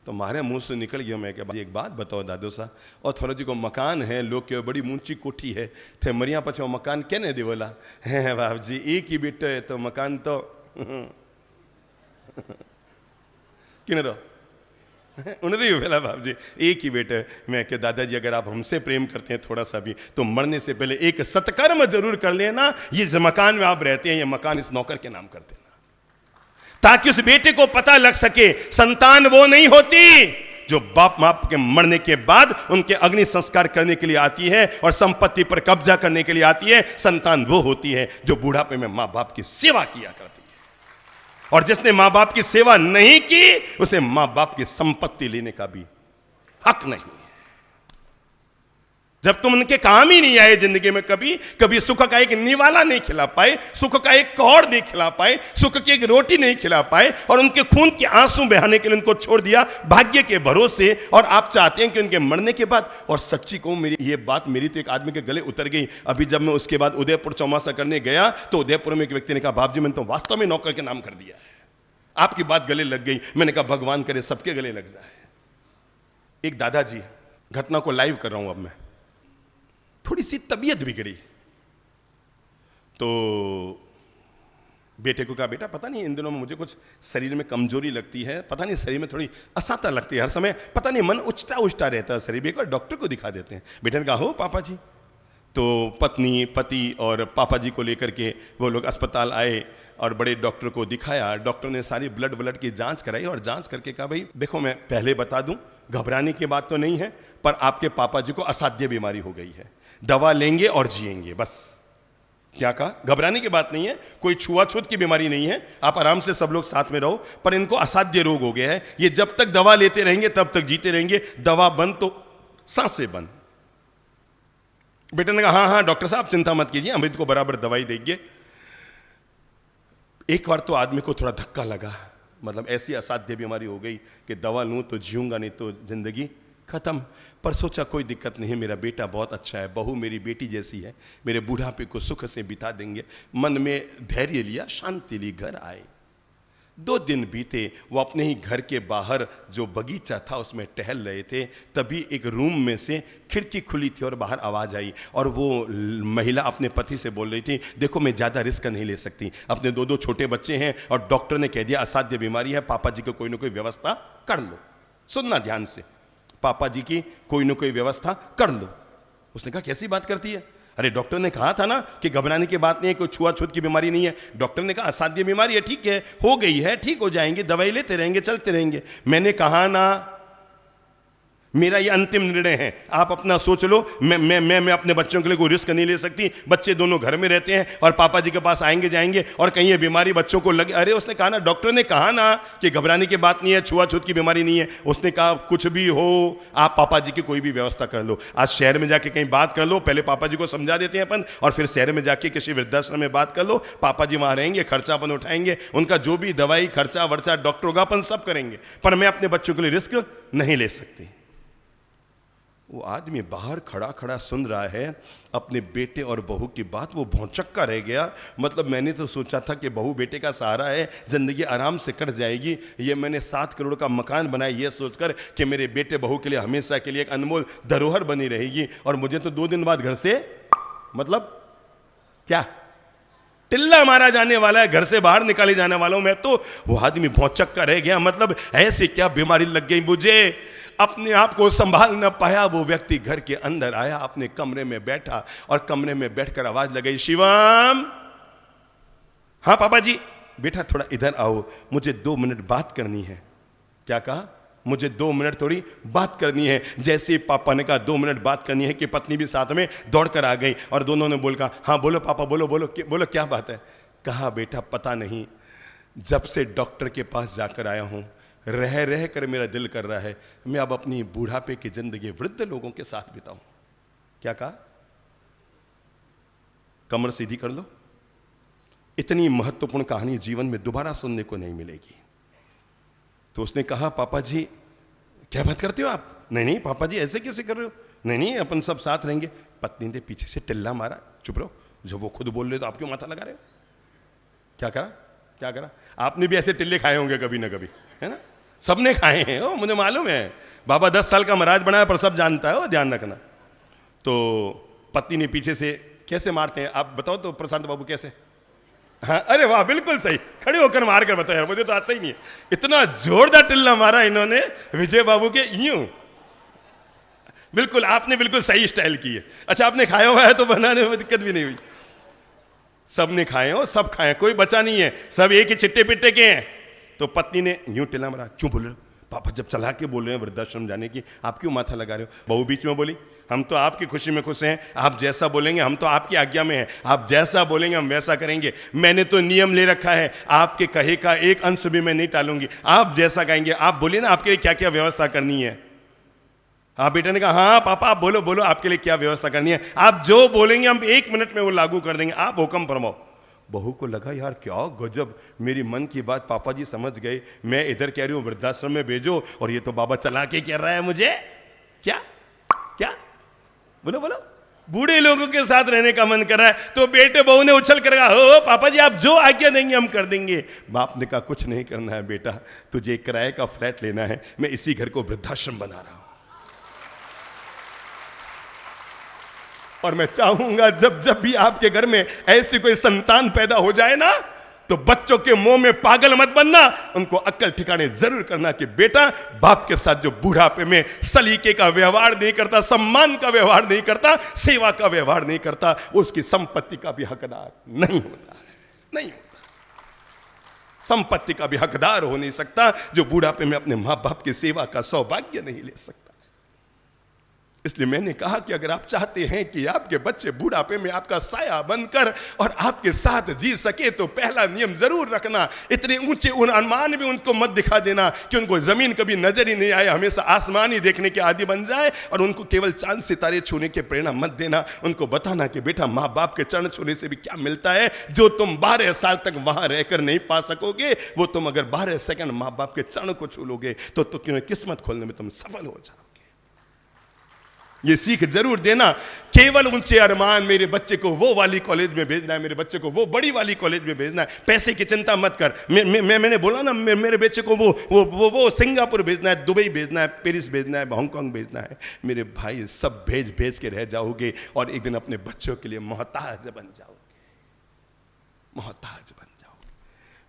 तो मारे मुंह से निकल गया मैं कि एक बात बताओ दादो सा, और थोड़ा जी को मकान है, लोग के बड़ी ऊंची कोठी है, थे मरिया पछो मकान कहने दे बोला है बाप जी, एक ही बेटे है तो मकान तो किन रो उन्हें बोला बाप जी एक ही बेटे। मैं कि दादाजी अगर आप हमसे प्रेम करते हैं थोड़ा सा भी तो मरने से पहले एक सत्कर्म जरूर कर लेना, ये जो मकान में आप रहते हैं ये मकान इस नौकर के नाम कर देना, ताकि उस बेटे को पता लग सके संतान वो नहीं होती जो बाप माप के मरने के बाद उनके अग्नि संस्कार करने के लिए आती है और संपत्ति पर कब्जा करने के लिए आती है। संतान वो होती है जो बुढ़ापे में माँ बाप की सेवा किया करती है, और जिसने माँ बाप की सेवा नहीं की उसे माँ बाप की संपत्ति लेने का भी हक नहीं है। जब तुम उनके काम ही नहीं आए जिंदगी में, कभी कभी सुख का एक निवाला नहीं खिला पाए, सुख का एक कौड़ नहीं खिला पाए, सुख की एक रोटी नहीं खिला पाए, और उनके खून के आंसू बहाने के लिए उनको छोड़ दिया भाग्य के भरोसे। और आप चाहते हैं कि उनके मरने के बाद, और सच्ची कहूं मेरी ये बात मेरी तो एक आदमी के गले उतर गई। अभी जब मैं उसके बाद उदयपुर चौमासा करने गया तो उदयपुर में एक व्यक्ति ने कहा, बाप जी मैंने तो वास्तव में नौकर के नाम कर दिया है, आपकी बात गले लग गई। मैंने कहा भगवान करे सबके गले लग जाए। एक दादाजी, घटना को लाइव कर रहा हूं अब मैं, थोड़ी सी तबीयत बिगड़ी तो बेटे को कहा, बेटा पता नहीं इन दिनों में मुझे कुछ शरीर में कमजोरी लगती है, पता नहीं शरीर में थोड़ी असाता लगती है, हर समय पता नहीं मन उचटा उचटा रहता है शरीर, एक बार डॉक्टर को दिखा देते हैं। बेटे ने कहा, हो पापा जी। तो पत्नी, पति और पापा जी को लेकर के वो लोग अस्पताल आए और बड़े डॉक्टर को दिखाया। डॉक्टर ने सारी ब्लड की जांच कराई और जांच करके कहा, भाई देखो मैं पहले बता दूं, घबराने की बात तो नहीं है, पर आपके पापा जी को असाध्य बीमारी हो गई है, दवा लेंगे और जिएंगे बस। क्या कहा? घबराने की बात नहीं है, कोई छुआछूत की बीमारी नहीं है, आप आराम से सब लोग साथ में रहो, पर इनको असाध्य रोग हो गया है, ये जब तक दवा लेते रहेंगे तब तक जीते रहेंगे, दवा बंद तो सांसें बंद। बेटे ने कहा, हाँ हाँ डॉक्टर साहब चिंता मत कीजिए, हम इनको बराबर दवाई देंगे। एक बार तो आदमी को थोड़ा धक्का लगा, मतलब ऐसी असाध्य बीमारी हो गई कि दवा लूं तो जीऊंगा, नहीं तो जिंदगी खत्म। पर सोचा कोई दिक्कत नहीं, मेरा बेटा बहुत अच्छा है, बहू मेरी बेटी जैसी है, मेरे बुढ़ापे को सुख से बिता देंगे। मन में धैर्य लिया, शांति ली, घर आए। 2 दिन बीते, वो अपने ही घर के बाहर जो बगीचा था उसमें टहल रहे थे, तभी एक रूम में से खिड़की खुली थी और बाहर आवाज आई, और वो महिला अपने पति से बोल रही थी, देखो मैं ज़्यादा रिस्क नहीं ले सकती, अपने 2 छोटे बच्चे हैं और डॉक्टर ने कह दिया असाध्य बीमारी है, पापा जी को कोई ना कोई व्यवस्था कर लो। सुनना ध्यान से, पापा जी की कोई ना कोई व्यवस्था कर लो। उसने कहा कैसी बात करती है? अरे डॉक्टर ने कहा था ना कि घबराने की बात नहीं है, कोई छुआछूत की बीमारी नहीं है। डॉक्टर ने कहा असाध्य बीमारी है, ठीक है हो गई है, ठीक हो जाएंगे, दवाई लेते रहेंगे, चलते रहेंगे। मैंने कहा ना, मेरा ये अंतिम निर्णय है, आप अपना सोच लो, मैं अपने बच्चों के लिए कोई रिस्क नहीं ले सकती। बच्चे दोनों घर में रहते हैं और पापा जी के पास आएंगे जाएंगे और कहीं ये बीमारी बच्चों को लगे। अरे उसने कहा ना, डॉक्टर ने कहा ना कि घबराने की बात नहीं है, छुआछूत की बीमारी नहीं है। उसने कहा कुछ भी हो आप पापा जी की कोई भी व्यवस्था कर लो, आज शहर में जाके कहीं बात कर लो, पहले पापा जी को समझा देते हैं अपन, और फिर शहर में जाके किसी वृद्धाश्रम में बात कर लो, पापा जी वहां रहेंगे, खर्चा अपन उठाएंगे, उनका जो भी दवाई खर्चा वर्चा डॉक्टर होगा अपन सब करेंगे, पर मैं अपने बच्चों के लिए रिस्क नहीं ले सकती। वो आदमी बाहर खड़ा खड़ा सुन रहा है अपने बेटे और बहू की बात, वो भौंचक्का रह गया। मतलब मैंने तो सोचा था कि बहू बेटे का सहारा है, जिंदगी आराम से कट जाएगी, ये मैंने 7 करोड़ का मकान बनाया ये सोचकर कि मेरे बेटे बहू के लिए हमेशा के लिए एक अनमोल धरोहर बनी रहेगी, और मुझे तो 2 दिन बाद घर से मतलब क्या टिल्ला मारा जाने वाला है, घर से बाहर निकाले जाने वाला हूं मैं तो। वो आदमी भौंचक्का रह गया, मतलब ऐसी क्या बीमारी लग गई मुझे, अपने आप को संभाल न पाया। वो व्यक्ति घर के अंदर आया, अपने कमरे में बैठा और कमरे में बैठकर आवाज लगाई, शिवम। हाँ पापा जी। बेटा थोड़ा इधर आओ, मुझे 2 मिनट बात करनी है। क्या कहा? मुझे 2 मिनट थोड़ी बात करनी है। जैसे पापा ने कहा 2 मिनट बात करनी है कि पत्नी भी साथ में दौड़कर आ गई और दोनों ने बोल कहा, हाँ बोलो पापा, बोलो बोलो बोलो क्या बात है? कहा बेटा पता नहीं, जब से डॉक्टर के पास जाकर आया हूं, रह रह कर मेरा दिल कर रहा है मैं अब अपनी बुढ़ापे की जिंदगी वृद्ध लोगों के साथ बिताऊं। क्या कहा? कमर सीधी कर लो, इतनी महत्वपूर्ण कहानी जीवन में दोबारा सुनने को नहीं मिलेगी। तो उसने कहा पापा जी क्या बात करते हो आप? नहीं नहीं पापा जी ऐसे कैसे कर रहे हो? नहीं नहीं अपन सब साथ रहेंगे। पत्नी ने पीछे से टिल्ला मारा, चुप रहो, जब वो खुद बोल रहे तो आप क्यों माथा लगा रहे हो? क्या करा? क्या करा? आपने भी ऐसे टिल्ले खाए होंगे कभी ना कभी, है ना? सबने खाए हैं, ओ मुझे मालूम है, बाबा 10 साल का महाराज बनाया पर सब जानता है, वो ध्यान रखना। तो पत्नी ने पीछे से कैसे मारते हैं आप बताओ तो प्रशांत बाबू कैसे? हाँ अरे वाह बिल्कुल सही, खड़े होकर मार कर बताओ यार, मुझे तो आता ही नहीं है। इतना जोरदार टिल्ला मारा इन्होंने विजय बाबू के, यूं बिल्कुल आपने बिल्कुल सही स्टाइल की है। अच्छा आपने खाया हुआ है तो बनाने में दिक्कत भी नहीं हुई। सबने खाए हो, सब खाए, कोई बचा नहीं है, सब एक ही चिट्टे पिट्टे के हैं। तो पत्नी ने यूं टिल्ला मारा, क्यों बोल रहे हो पापा, जब चला के बोल रहे हैं वृद्धाश्रम जाने की, आप क्यों माथा लगा रहे हो? बहू बीच में बोली, हम तो आपकी खुशी में खुश हैं, आप जैसा बोलेंगे हम तो आपकी आज्ञा में हैं, आप जैसा बोलेंगे हम वैसा करेंगे। मैंने तो नियम ले रखा है, आपके कहे का एक अंश भी मैं नहीं टालूंगी, आप जैसा कहेंगे। आप बोलिए ना आपके लिए क्या क्या व्यवस्था करनी है। हाँ, बेटे ने कहा हाँ पापा आप बोलो बोलो, आपके लिए क्या व्यवस्था करनी है, आप जो बोलेंगे हम 1 मिनट में वो लागू कर देंगे, आप हुक्म फरमाओ। बहू को लगा यार क्या गजब, मेरी मन की बात पापा जी समझ गए, मैं इधर कह रही हूँ वृद्धाश्रम में भेजो और ये तो बाबा चला के कह रहा है मुझे क्या क्या, बोलो बोलो, बूढ़े लोगों के साथ रहने का मन कर रहा है। तो बेटे बहू ने उछल कर कहा हो पापा जी आप जो आज्ञा देंगे हम कर देंगे। बाप ने कहा कुछ नहीं करना है बेटा, तुझे किराए का फ्लैट लेना है, मैं इसी घर को वृद्धाश्रम बना रहा हूं और मैं चाहूंगा जब जब भी आपके घर में ऐसी कोई संतान पैदा हो जाए ना, तो बच्चों के मुंह में पागल मत बनना, उनको अक्ल ठिकाने जरूर करना कि बेटा बाप के साथ जो बुढ़ापे में सलीके का व्यवहार नहीं करता, सम्मान का व्यवहार नहीं करता, सेवा का व्यवहार नहीं करता, वो उसकी संपत्ति का भी हकदार नहीं होता है, नहीं होता। संपत्ति का भी हकदार हो नहीं सकता जो बुढ़ापे में अपने मां बाप की सेवा का सौभाग्य नहीं ले सकता। इसलिए मैंने कहा कि अगर आप चाहते हैं कि आपके बच्चे बुढ़ापे में आपका साया बनकर और आपके साथ जी सके, तो पहला नियम जरूर रखना, इतने ऊंचे अनुमान भी उनको मत दिखा देना कि उनको जमीन कभी नजर ही नहीं आए, हमेशा आसमान ही देखने के आदी बन जाए, और उनको केवल चांद सितारे छूने के प्रेरणा मत देना। उनको बताना कि बेटा माँ बाप के चरण छूने से भी क्या मिलता है, जो तुम 12 साल तक वहां रहकर नहीं पा सकोगे, वो तुम अगर 12 सेकंड माँ बाप के चरण को छू लोगे तो क्यों किस्मत खोलने में तुम सफल हो जाओ। ये सीख जरूर देना। केवल ऊंचे अरमान, मेरे बच्चे को वो वाली कॉलेज में भेजना है, मेरे बच्चे को वो बड़ी वाली कॉलेज में भेजना है, पैसे की चिंता मत कर। मैंने बोला ना मेरे बच्चे को वो सिंगापुर भेजना है, दुबई भेजना है, पेरिस भेजना है, हांगकांग भेजना है। मेरे भाई सब भेज भेज के रह जाओगे और एक दिन अपने बच्चों के लिए मोहताज बन जाओगे, मोहताज बन जाओगे।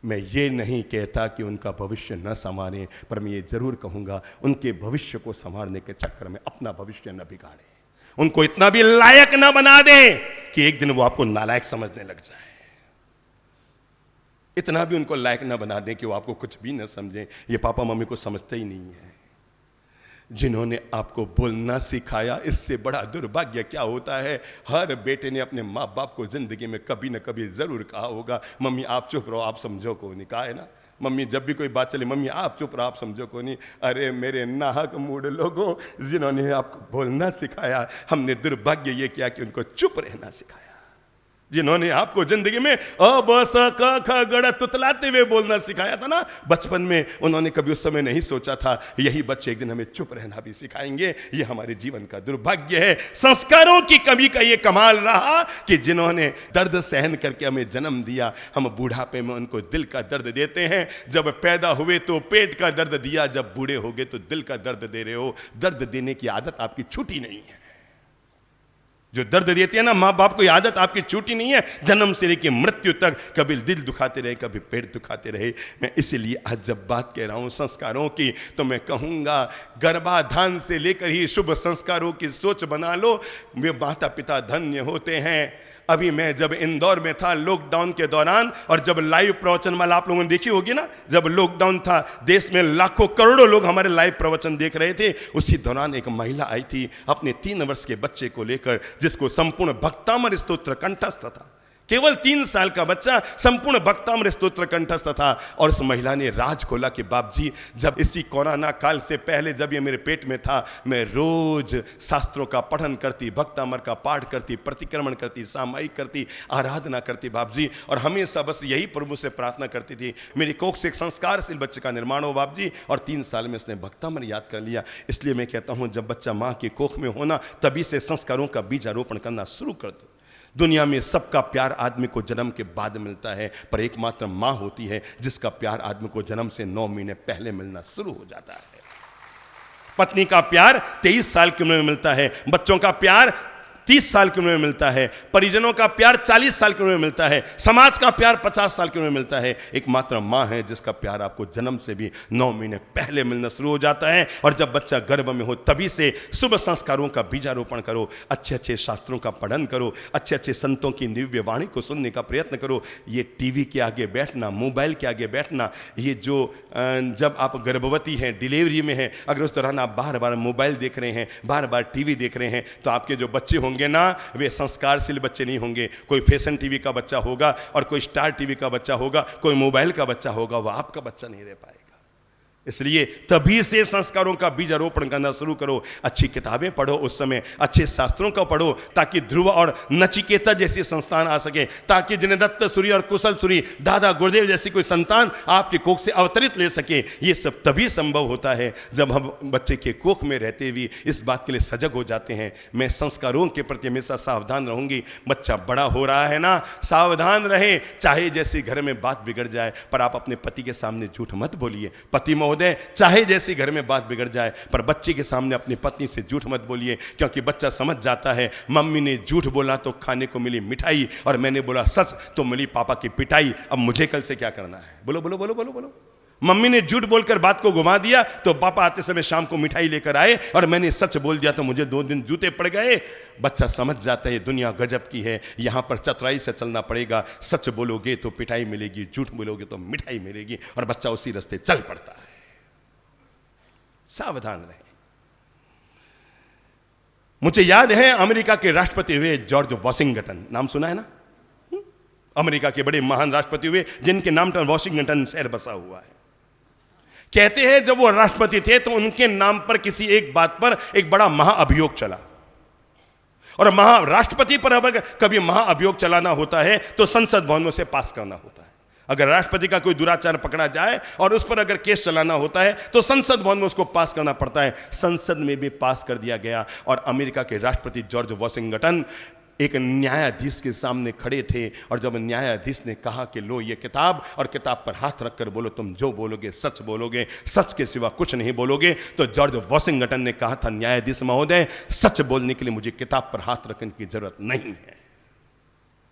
मैं ये नहीं कहता कि उनका भविष्य न संवारे, पर मैं ये जरूर कहूंगा उनके भविष्य को संवारने के चक्कर में अपना भविष्य न बिगाड़े, उनको इतना भी लायक न बना दे कि एक दिन वो आपको नालायक समझने लग जाए, इतना भी उनको लायक न बना दे कि वो आपको कुछ भी न समझे। ये पापा मम्मी को समझते ही नहीं है। जिन्होंने आपको बोलना सिखाया, इससे बड़ा दुर्भाग्य क्या होता है। हर बेटे ने अपने माँ बाप को जिंदगी में कभी न कभी जरूर कहा होगा मम्मी आप चुप रहो, आप समझो को नहीं। कहा है ना मम्मी, जब भी कोई बात चले मम्मी आप चुप रहो, आप समझो को नहीं। अरे मेरे नाहक मूड लोगों, जिन्होंने आपको बोलना सिखाया, हमने दुर्भाग्य ये किया कि उनको चुप रहना सिखाया। जिन्होंने आपको जिंदगी में अ ब स क ख ग तुतलाते हुए बोलना सिखाया था ना बचपन में, उन्होंने कभी उस समय नहीं सोचा था यही बच्चे एक दिन हमें चुप रहना भी सिखाएंगे। ये हमारे जीवन का दुर्भाग्य है। संस्कारों की कमी का ये कमाल रहा कि जिन्होंने दर्द सहन करके हमें जन्म दिया, हम बूढ़ापे में उनको दिल का दर्द देते हैं। जब पैदा हुए तो पेट का दर्द दिया, जब बूढ़े हो गए तो दिल का दर्द दे रहे हो। दर्द देने की आदत आपकी छूटी नहीं है। जो दर्द देते हैं ना माँ बाप को, ये आदत आपकी छूटी नहीं है। जन्म से लेकर मृत्यु तक कभी दिल दुखाते रहे, कभी पेट दुखाते रहे। मैं इसीलिए आज जब बात कह रहा हूँ संस्कारों की, तो मैं कहूँगा गर्भाधान से लेकर ही शुभ संस्कारों की सोच बना लो। वे माता पिता धन्य होते हैं। अभी मैं जब इंदौर में था लॉकडाउन के दौरान, और जब लाइव प्रवचन वाला आप लोगों ने देखी होगी ना, जब लॉकडाउन था देश में लाखों करोड़ों लोग हमारे लाइव प्रवचन देख रहे थे, उसी दौरान एक महिला आई थी अपने 3 वर्ष के बच्चे को लेकर, जिसको संपूर्ण भक्तामर स्तोत्र कंठस्थ था। केवल 3 साल का बच्चा संपूर्ण भक्तामृत स्तोत्र कंठस्थ था। और उस महिला ने राज खोला कि बाप जी, जब इसी कोरोना काल से पहले जब ये मेरे पेट में था, मैं रोज शास्त्रों का पठन करती, भक्तामर का पाठ करती, प्रतिक्रमण करती, सामायिक करती, आराधना करती बाप जी, और हमेशा बस यही प्रभु से प्रार्थना करती थी मेरी कोख से एक संस्कारशील बच्चे का निर्माण हो बाप जी। और 3 साल में उसने भक्तामर याद कर लिया। इसलिए मैं कहता हूँ जब बच्चा माँ की कोख में होना, तभी से संस्कारों का बीजारोपण करना शुरू कर दो। दुनिया में सबका प्यार आदमी को जन्म के बाद मिलता है, पर एकमात्र माँ होती है जिसका प्यार आदमी को जन्म से 9 महीने पहले मिलना शुरू हो जाता है। पत्नी का प्यार 23 साल की उम्र में मिलता है, बच्चों का प्यार 30 साल की उम्र में मिलता है, परिजनों का प्यार 40 साल की उम्र में मिलता है, समाज का प्यार 50 साल की उम्र में मिलता है। एकमात्र माँ है जिसका प्यार आपको जन्म से भी 9 महीने पहले मिलना शुरू हो जाता है। और जब बच्चा गर्भ में हो तभी से शुभ संस्कारों का बीजारोपण करो, अच्छे अच्छे शास्त्रों का पठन करो, अच्छे अच्छे संतों की दिव्य वाणी को सुनने का प्रयत्न करो। ये टीवी के आगे बैठना, मोबाइल के आगे बैठना, ये जो जब आप गर्भवती हैं, डिलीवरी में हैं, अगर उस दौरान आप बार बार मोबाइल देख रहे हैं, बार बार टीवी देख रहे हैं, तो आपके जो बच्चे होंगे ना, वे संस्कारशील बच्चे नहीं होंगे। कोई फैशन टीवी का बच्चा होगा और कोई स्टार टीवी का बच्चा होगा, कोई मोबाइल का बच्चा होगा, वह आपका बच्चा नहीं रह पाएगा। इसलिए तभी से संस्कारों का बीज आरोपण करना शुरू करो। अच्छी किताबें पढ़ो, उस समय अच्छे शास्त्रों का पढ़ो, ताकि ध्रुव और नचिकेता जैसे संस्थान आ सके, ताकि जिनेदत्त सूरी और कुशल सूरी, दादा गुरुदेव जैसी कोई संतान आपके कोख से अवतरित ले सके। ये सब तभी संभव होता है जब हम बच्चे के कोख में रहते हुए इस बात के लिए सजग हो जाते हैं। मैं संस्कारों के प्रति हमेशा सावधान रहूंगी। बच्चा बड़ा हो रहा है ना, सावधान रहे, चाहे जैसे घर में बात बिगड़ जाए, पर आप अपने पति के सामने झूठ मत बोलिए। पति महोदय, चाहे जैसी घर में बात बिगड़ जाए, पर बच्चे के सामने अपनी पत्नी से झूठ मत बोलिए, क्योंकि बच्चा समझ जाता है मम्मी ने झूठ बोला तो खाने को मिली मिठाई, और मैंने बोला सच तो मिली पापा की पिटाई। अब मुझे कल से क्या करना है? बोलो बोलो बोलो बोलो बोलो। मम्मी ने झूठ बोलकर बात को घुमा दिया तो पापा आते समय शाम को मिठाई लेकर आए, और मैंने सच बोल दिया तो मुझे 2 दिन जूते पड़ गए। बच्चा समझ जाता है दुनिया गजब की है, यहां पर चतुराई से चलना पड़ेगा। सच बोलोगे तो पिटाई मिलेगी, झूठ बोलोगे तो मिठाई मिलेगी, और बच्चा उसी रास्ते चल पड़ता है। सावधान रहे। मुझे याद है अमेरिका के राष्ट्रपति हुए जॉर्ज वॉशिंगटन, नाम सुना है ना? अमेरिका के बड़े महान राष्ट्रपति हुए जिनके नाम पर वॉशिंगटन शहर बसा हुआ है। कहते हैं जब वो राष्ट्रपति थे तो उनके नाम पर किसी एक बात पर एक बड़ा महाअभियोग चला, और राष्ट्रपति पर अगर कभी महाअभियोग चलाना होता है तो संसद भवन में उसे पास करना होता है। अगर राष्ट्रपति का कोई दुराचार पकड़ा जाए और उस पर अगर केस चलाना होता है तो संसद भवन में उसको पास करना पड़ता है। संसद में भी पास कर दिया गया, और अमेरिका के राष्ट्रपति जॉर्ज वॉशिंगटन एक न्यायाधीश के सामने खड़े थे, और जब न्यायाधीश ने कहा कि लो ये किताब, और किताब पर हाथ रखकर बोलो तुम जो बोलोगे सच बोलोगे, सच के सिवा कुछ नहीं बोलोगे, तो जॉर्ज वॉशिंगटन ने कहा था न्यायाधीश महोदय, सच बोलने के लिए मुझे किताब पर हाथ रखने की जरूरत नहीं है।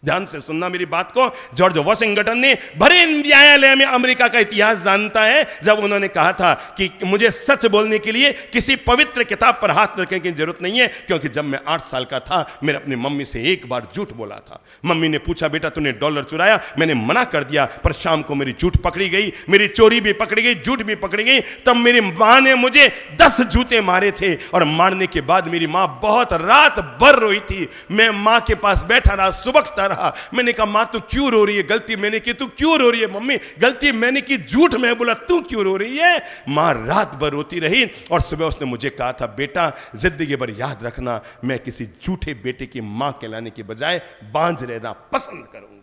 ध्यान से सुनना मेरी बात को। जॉर्ज वॉशिंगटन ने भरे न्यायालय में अमेरिका का इतिहास जानता है जब उन्होंने कहा था कि मुझे सच बोलने के लिए किसी पवित्र किताब पर हाथ रखने की जरूरत नहीं है, क्योंकि जब मैं 8 साल का था मैंने अपनी मम्मी से एक बार झूठ बोला था। मम्मी ने पूछा बेटा तूने डॉलर चुराया? मैंने मना कर दिया, पर शाम को मेरी झूठ पकड़ी गई, मेरी चोरी भी पकड़ी गई, झूठ भी पकड़ी गई। तब मेरी माँ ने मुझे 10 जूते मारे थे, और मारने के बाद मेरी माँ बहुत रात भर रोई थी। मैं माँ के पास बैठा रहा, सुबकता रहा। मैंने कहा मां तू क्यों रो रही है? गलती मैंने की, तू क्यों रो रही है? मम्मी गलती मैंने की, झूठ मैं बोला, तू क्यों रो रही है? मां रात भर रोती रही, और सुबह उसने मुझे कहा था बेटा जिंदगी भर याद रखना, मैं किसी झूठे बेटे की मां कहलाने के बजाय बांझ रहना पसंद करूंगी।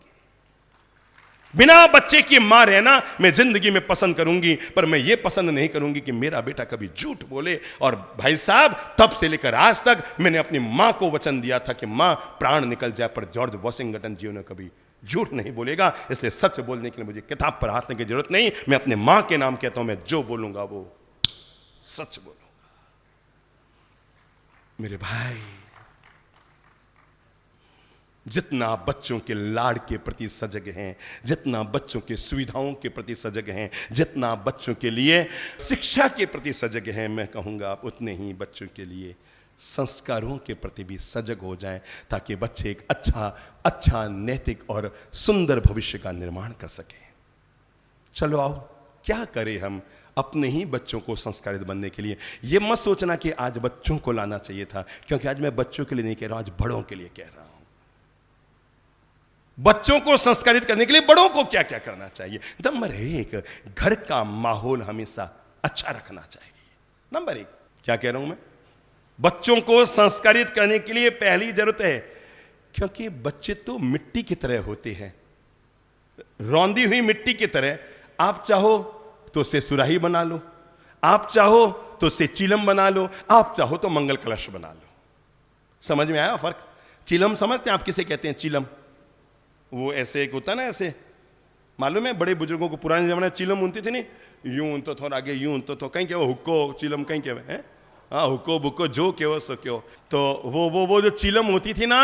बिना बच्चे की मां रहना मैं जिंदगी में पसंद करूंगी, पर मैं ये पसंद नहीं करूंगी कि मेरा बेटा कभी झूठ बोले। और भाई साहब तब से लेकर आज तक मैंने अपनी मां को वचन दिया था कि मां प्राण निकल जाए पर जॉर्ज वॉशिंगटन जी ने कभी झूठ नहीं बोलेगा। इसलिए सच बोलने के लिए मुझे किताब पर हाथ की जरूरत नहीं। मैं अपने मां के नाम कहता हूं, मैं जो बोलूंगा वो सच बोलूंगा। मेरे भाई, जितना आप बच्चों के लाड़ के प्रति सजग हैं, जितना बच्चों के सुविधाओं के प्रति सजग हैं, जितना आप बच्चों के लिए शिक्षा के प्रति सजग हैं, मैं कहूँगा आप उतने ही बच्चों के लिए संस्कारों के प्रति भी सजग हो जाएं, ताकि बच्चे एक अच्छा नैतिक और सुंदर भविष्य का निर्माण कर सकें। चलो आओ क्या करें हम अपने ही बच्चों को संस्कारित बनने के लिए। ये मत सोचना कि आज बच्चों को लाना चाहिए था, क्योंकि आज मैं बच्चों के लिए नहीं कह रहा हूं, आज बड़ों के लिए कह रहा हूं। बच्चों को संस्कारित करने के लिए बड़ों को क्या क्या करना चाहिए। नंबर 1, घर का माहौल हमेशा अच्छा रखना चाहिए। नंबर 1, क्या कह रहा हूं मैं? बच्चों को संस्कारित करने के लिए पहली जरूरत है, क्योंकि बच्चे तो मिट्टी की तरह होते हैं, रौंदी हुई मिट्टी की तरह। आप चाहो तो उससे सुराही बना लो, आप चाहो तो उससे चिलम बना लो, आप चाहो तो मंगल कलश बना लो। समझ में आया फर्क? चिलम समझते हैं आप किसे कहते हैं? चिलम वो ऐसे एक होता ना, ऐसे मालूम है बड़े बुजुर्गों को पुराने जमाने में चिलम होती थी नहीं, यूं तो थोड़ा आगे यूं तो कहीं क्या हुक्को चिलम कहीं क्या है, हाँ हुक्को बुक्को जो क्यों सो क्यों। तो वो जो चिलम होती थी ना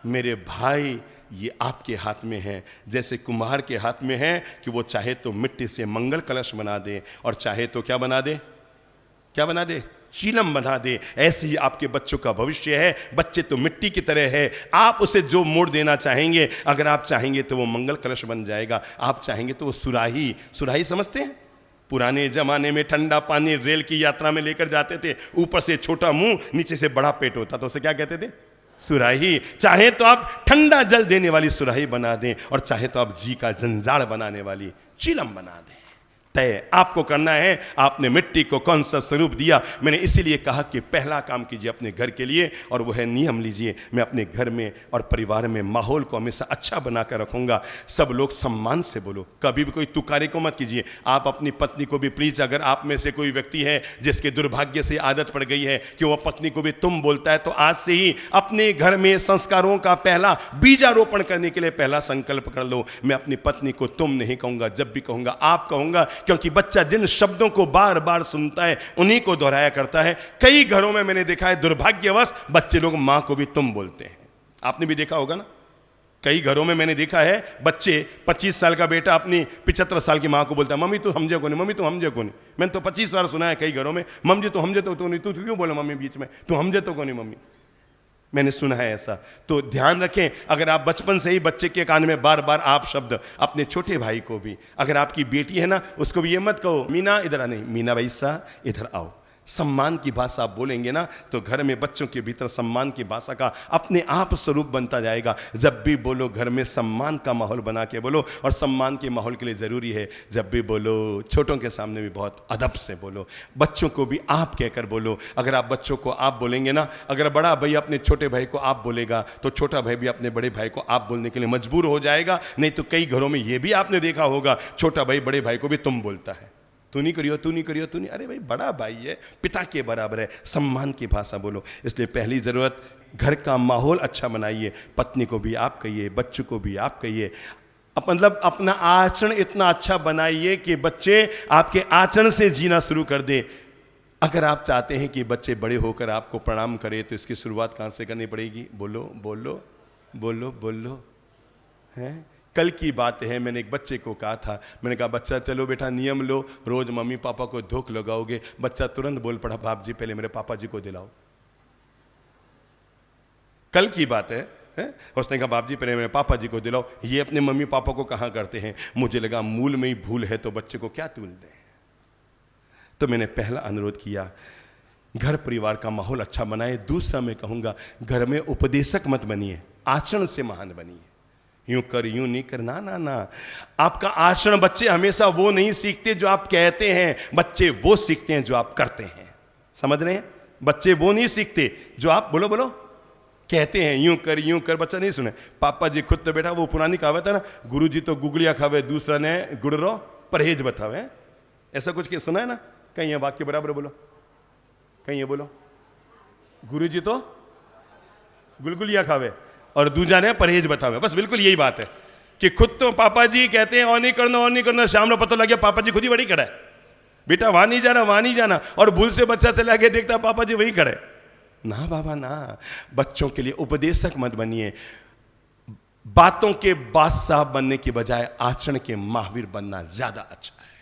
मेरे भाई, ये आपके हाथ में है, जैसे कुम्हार के हाथ में है कि वो चाहे तो मिट्टी से मंगल कलश बना दे, और चाहे तो क्या बना दे, क्या बना दे, चिलम बना दे। ऐसे ही आपके बच्चों का भविष्य है। बच्चे तो मिट्टी की तरह है, आप उसे जो मोड़ देना चाहेंगे, अगर आप चाहेंगे तो वो मंगल कलश बन जाएगा, आप चाहेंगे तो वो सुराही समझते हैं? पुराने जमाने में ठंडा पानी रेल की यात्रा में लेकर जाते थे, ऊपर से छोटा मुंह नीचे से बड़ा पेट होता, तो उसे क्या कहते थे? सुराही। चाहे तो आप ठंडा जल देने वाली सुराही बना दें, और चाहे तो आप जी का जंजाड़ बनाने वाली चिलम बना दें। तय आपको करना है। आपने मिट्टी को कौन सा स्वरूप दिया। मैंने इसीलिए कहा कि पहला काम कीजिए अपने घर के लिए, और वह है नियम लीजिए। मैं अपने घर में और परिवार में माहौल को हमेशा अच्छा बनाकर रखूंगा। सब लोग सम्मान से बोलो, कभी भी कोई तुकारे को मत कीजिए। आप अपनी पत्नी को भी प्लीज, अगर आप में से कोई व्यक्ति है जिसके दुर्भाग्य से आदत पड़ गई है कि वह पत्नी को भी तुम बोलता है, तो आज से ही अपने घर में संस्कारों का पहला बीजारोपण करने के लिए पहला संकल्प कर लो। मैं अपनी पत्नी को तुम नहीं कहूंगा, जब भी कहूंगा आप कहूंगा, क्योंकि बच्चा जिन शब्दों को बार बार सुनता है उन्हीं को दोहराया करता है। कई घरों में मैंने देखा है दुर्भाग्यवश बच्चे लोग मां को भी तुम बोलते हैं। आपने भी देखा होगा ना, कई घरों में मैंने देखा है बच्चे 25 साल का बेटा अपनी 75 साल की मां को बोलता है, मम्मी तू समझे को नहीं, मम्मी तू समझे को नहीं। मैंने तो 25 बार सुना है कई घरों में, मम्मी तू समझे तो नहीं, तू क्यों बोला मम्मी बीच में, तू समझे तो को नहीं मम्मी। मैंने सुना है ऐसा। तो ध्यान रखें, अगर आप बचपन से ही बच्चे के कान में बार बार आप शब्द, अपने छोटे भाई को भी, अगर आपकी बेटी है ना उसको भी ये मत कहो मीना इधर आ, नहीं मीना भैसा इधर आओ। सम्मान की भाषा आप बोलेंगे ना तो घर में बच्चों के भीतर सम्मान की भाषा का अपने आप स्वरूप बनता जाएगा। जब भी बोलो घर में सम्मान का माहौल बना के बोलो, और सम्मान के माहौल के लिए ज़रूरी है जब भी बोलो छोटों के सामने भी बहुत अदब से बोलो, बच्चों को भी आप कहकर बोलो। अगर आप बच्चों को आप बोलेंगे ना, अगर बड़ा भाई अपने छोटे भाई को आप बोलेगा तो छोटा भाई भी अपने बड़े भाई को आप बोलने के लिए मजबूर हो जाएगा। नहीं तो कई घरों में ये भी आपने देखा होगा, छोटा भाई बड़े भाई को भी तुम बोलता है, तू नहीं करियो, तू नहीं करियो, तू नहीं। अरे भाई बड़ा भाई है, पिता के बराबर है, सम्मान की भाषा बोलो। इसलिए पहली ज़रूरत, घर का माहौल अच्छा बनाइए। पत्नी को भी आप कहिए, बच्चों को भी आप कहिए, मतलब अपना आचरण इतना अच्छा बनाइए कि बच्चे आपके आचरण से जीना शुरू कर दे। अगर आप चाहते हैं कि बच्चे बड़े होकर आपको प्रणाम करें तो इसकी शुरुआत कहाँ से करनी पड़ेगी? बोलो बोलो बोलो बोलो। हैं, कल की बात है, मैंने एक बच्चे को कहा था, मैंने कहा बच्चा चलो बेटा नियम लो, रोज मम्मी पापा को धोख लगाओगे। बच्चा तुरंत बोल पड़ा, बाप जी पहले मेरे पापा जी को दिलाओ। कल की बात है, उसने कहा बाप जी पहले मेरे पापा जी को दिलाओ। ये अपने मम्मी पापा को कहाँ करते हैं। मुझे लगा मूल में ही भूल है तो बच्चे को क्या तूल दें। तो मैंने पहला अनुरोध किया, घर परिवार का माहौल अच्छा बनाए। दूसरा मैं कहूँगा, घर में उपदेशक मत बनिए, आचरण से महान बनिए। यूं कर, यूं नहीं कर, ना ना ना। आपका आचरण बच्चे हमेशा वो नहीं सीखते जो आप कहते हैं, बच्चे वो सीखते हैं जो आप करते हैं। समझ रहे हैं? बच्चे वो नहीं सीखते जो आप बोलो बोलो कहते हैं, यूं कर यूं कर। बच्चा नहीं सुने। पापा जी खुद तो बेटा वो पुरानी कहावत है ना, गुरु जी तो गुगलिया खावे, दूसरा ने गुड़रो परहेज बतावे। ऐसा कुछ सुना है ना? कहीं ये वाक्य बराबर बोलो, कहीं ये बोलो, गुरु जी तो गुलगुलिया खावे और दूजा ने परहेज बतावे। बस बिल्कुल यही बात है कि खुद तो पापा जी कहते हैं और नहीं करना और नहीं करना, शाम में पता लग गया पापा जी खुद ही बड़ी खड़ा है, बेटा वहां नहीं जाना वहां नहीं जाना, और भूल से बच्चा चला गया देखता पापा जी वहीं खड़े। ना बाबा ना, बच्चों के लिए उपदेशक मत बनिए। बातों के बादशाह बनने के बजाय आचरण के महावीर बनना ज्यादा अच्छा है।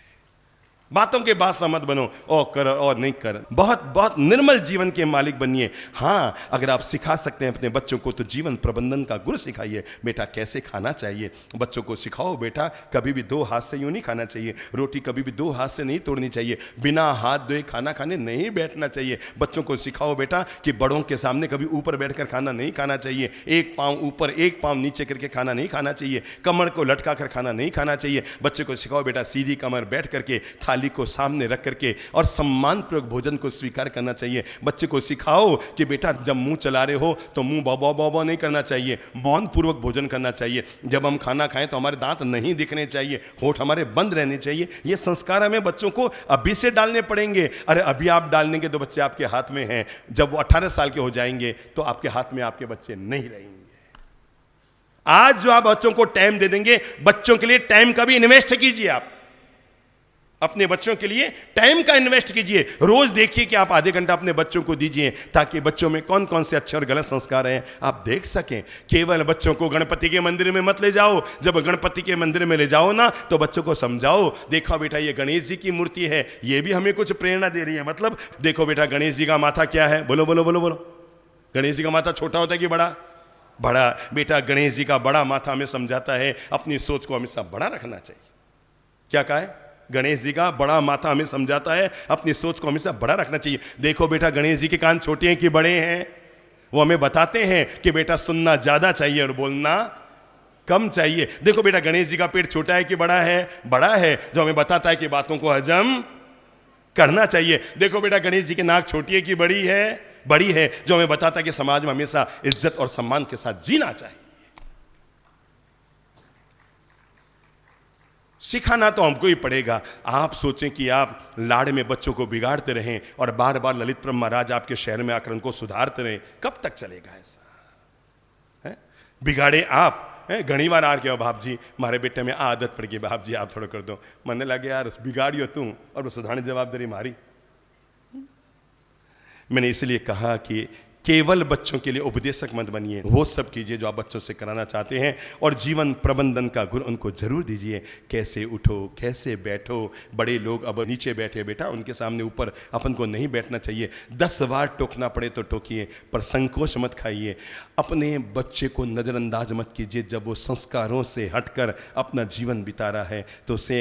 बातों के बादशाह मत बनो, ओ कर और नहीं कर। बहुत बहुत निर्मल जीवन के मालिक बनिए। हाँ, अगर आप सिखा सकते हैं अपने बच्चों को तो जीवन प्रबंधन का गुर सिखाइए। बेटा कैसे खाना चाहिए, बच्चों को सिखाओ। बेटा कभी भी दो हाथ से यूं नहीं खाना चाहिए, रोटी कभी भी दो हाथ से नहीं तोड़नी चाहिए, बिना हाथ धोए खाना खाने नहीं बैठना चाहिए। बच्चों को सिखाओ बेटा कि बड़ों के सामने कभी ऊपर बैठकर खाना नहीं खाना चाहिए, एक पाँव ऊपर एक पाँव नीचे करके खाना नहीं खाना चाहिए, कमर को लटका कर खाना नहीं खाना चाहिए। बच्चे को सिखाओ बेटा सीधी कमर बैठ करके थाली को सामने रख करके और सम्मान पूर्वक भोजन को स्वीकार करना चाहिए। बच्चे को सिखाओ कि बेटा जब मुंह चला रहे हो तो मुंह बौ बौ नहीं करना चाहिए, मौन पूर्वक भोजन करना चाहिए। जब हम खाना खाएं तो हमारे दांत नहीं दिखने चाहिए, होठ हमारे बंद रहने चाहिए। ये संस्कार हमें बच्चों को अभी से डालने पड़ेंगे। अरे अभी आप डाल देंगे तो बच्चे आपके हाथ में हैं, जब वो 18 साल के हो जाएंगे तो आपके हाथ में आपके बच्चे नहीं रहेंगे। आज जो आप बच्चों को टाइम दे देंगे, बच्चों के लिए टाइम का भी इन्वेस्ट कीजिए। आप अपने बच्चों के लिए टाइम का इन्वेस्ट कीजिए। रोज देखिए कि आप आधे घंटा अपने बच्चों को दीजिए, ताकि बच्चों में कौन कौन से अच्छे और गलत संस्कार हैं आप देख सकें। केवल बच्चों को गणपति के मंदिर में मत ले जाओ। जब गणपति के मंदिर में ले जाओ ना तो बच्चों को समझाओ, देखो बेटा ये गणेश जी की मूर्ति है, ये भी हमें कुछ प्रेरणा दे रही है। मतलब देखो बेटा गणेश जी का माथा क्या है, बोलो बोलो बोलो बोलो। गणेश जी का माथा छोटा होता है कि बड़ा? बड़ा। बेटा गणेश जी का बड़ा माथा हमें समझाता है अपनी सोच को हमेशा बड़ा रखना चाहिए। क्या कहा है? गणेश जी का बड़ा माथा हमें समझाता है अपनी सोच को हमेशा बड़ा रखना चाहिए। देखो बेटा गणेश जी के कान छोटे हैं कि बड़े हैं, वो हमें बताते हैं कि बेटा सुनना ज्यादा चाहिए और बोलना कम चाहिए। देखो बेटा, गणेश जी का पेट छोटा है कि बड़ा है? बड़ा है, जो हमें बताता है कि बातों को हजम करना चाहिए। देखो बेटा, गणेश जी की नाक छोटी है कि बड़ी है? बड़ी है, जो हमें बताता है कि समाज में हमेशा इज्जत और सम्मान के साथ जीना चाहिए। सिखाना तो हमको ही पड़ेगा। आप सोचें कि आप लाड़ में बच्चों को बिगाड़ते रहें और बार बार ललितप्रभु महाराज आपके शहर में आकर उनको सुधारते रहें, कब तक चलेगा ऐसा? है? बिगाड़े आप घनी बार आ गया, बाप जी हमारे बेटे में आदत पड़ गई, बाप जी आप थोड़ा कर दो। मनने लगे यार बिगाड़ियो तुम और वो सुधारने जवाबदारी हमारी। मैंने इसलिए कहा कि केवल बच्चों के लिए उपदेशक मत बनिए, वो सब कीजिए जो आप बच्चों से कराना चाहते हैं, और जीवन प्रबंधन का गुण उनको जरूर दीजिए। कैसे उठो, कैसे बैठो। बड़े लोग अब नीचे बैठे बेटा, उनके सामने ऊपर अपन को नहीं बैठना चाहिए। 10 बार टोकना पड़े तो टोकिए, पर संकोच मत खाइए। अपने बच्चे को नज़रअंदाज मत कीजिए। जब वो संस्कारों से हटकर अपना जीवन बिता रहा है तो उसे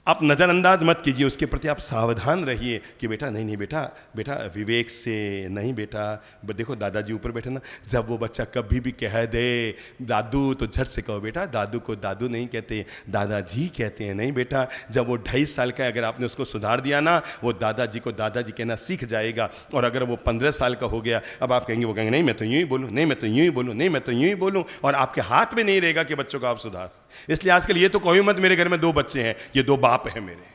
आप नज़रअंदाज मत कीजिए, उसके प्रति आप सावधान रहिए कि बेटा नहीं बेटा, बेटा विवेक से नहीं बेटा। देखो दादाजी ऊपर बैठे ना, जब वो बच्चा कभी भी कह दे दादू तो झट से कहो बेटा दादू को दादू नहीं कहते, दादाजी कहते हैं। नहीं बेटा, जब वो 2.5 साल का है, अगर आपने उसको सुधार दिया ना, वो दादाजी को दादाजी कहना सीख जाएगा। और अगर वो 15 साल का हो गया, अब आप कहेंगे, वो कहेंगे नहीं मैं तो यूँ ही बोलूँ, नहीं मैं तो यूँ ही बोलूँ, नहीं मैं तो यूँ ही बोलूँ, और आपके हाथ में नहीं रहेगा कि बच्चों को आप सुधार। इसलिए आजकल ये तो कहो मत मेरे घर में 2 बच्चे हैं, ये 2 बाप है मेरे।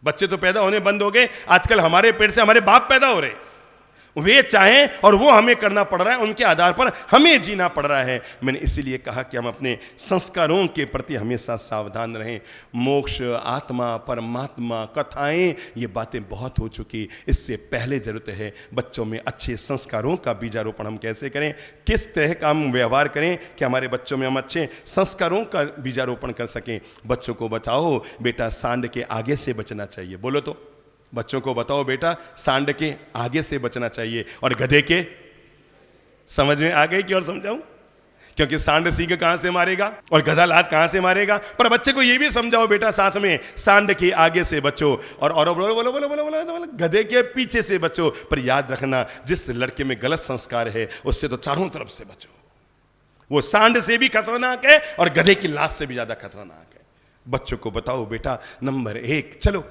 बच्चे तो पैदा होने बंद हो गए, आजकल हमारे पेट से हमारे बाप पैदा हो रहे, वे चाहें और वो हमें करना पड़ रहा है, उनके आधार पर हमें जीना पड़ रहा है। मैंने इसीलिए कहा कि हम अपने संस्कारों के प्रति हमेशा सावधान रहें। मोक्ष, आत्मा, परमात्मा, कथाएं, ये बातें बहुत हो चुकी। इससे पहले जरूरत है बच्चों में अच्छे संस्कारों का बीजारोपण हम कैसे करें, किस तरह का हम व्यवहार करें कि हमारे बच्चों में हम अच्छे संस्कारों का बीजारोपण कर सकें। बच्चों को बताओ बेटा सांड के आगे से बचना चाहिए। बोलो तो, बच्चों को बताओ बेटा सांड के आगे से बचना चाहिए और गधे के। समझ में आ गई कि और समझाऊं? क्योंकि सांड सींग कहां से मारेगा और गधा लात कहां से मारेगा। पर बच्चे को ये भी समझाओ बेटा साथ में, सांड के आगे से बचो और बोलो बोलो बोलो बोलो बोलो गधे के पीछे से बचो। पर याद रखना, जिस लड़के में गलत संस्कार है उससे तो चारों तरफ से बचो। वो सांड से भी खतरनाक है और गधे की लात से भी ज्यादा खतरनाक है। बच्चों को बताओ बेटा, नंबर 1, चलो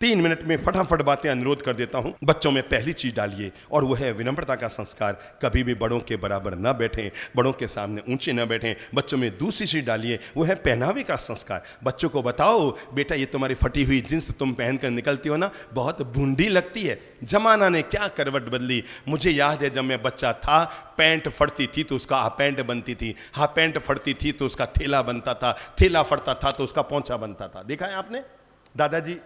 3 मिनट में फटाफट बातें अनुरोध कर देता हूं। बच्चों में पहली चीज डालिए और वह है विनम्रता का संस्कार। कभी भी बड़ों के बराबर न बैठें, बड़ों के सामने ऊंचे न बैठें। बच्चों में दूसरी चीज डालिए, वह है पहनावे का संस्कार। बच्चों को बताओ बेटा, ये तुम्हारी फटी हुई जींस तुम पहनकर निकलती हो ना, बहुत बूंदी लगती है। जमाना ने क्या करवट बदली। मुझे याद है जब मैं बच्चा था, पैंट फटती थी तो उसका हाफ पैंट बनती थी, हाफ पैंट फटती थी तो उसका थैला बनता था, थैला फटता था तो उसका पोंछा बनता था। देखा है आपने? दादाजी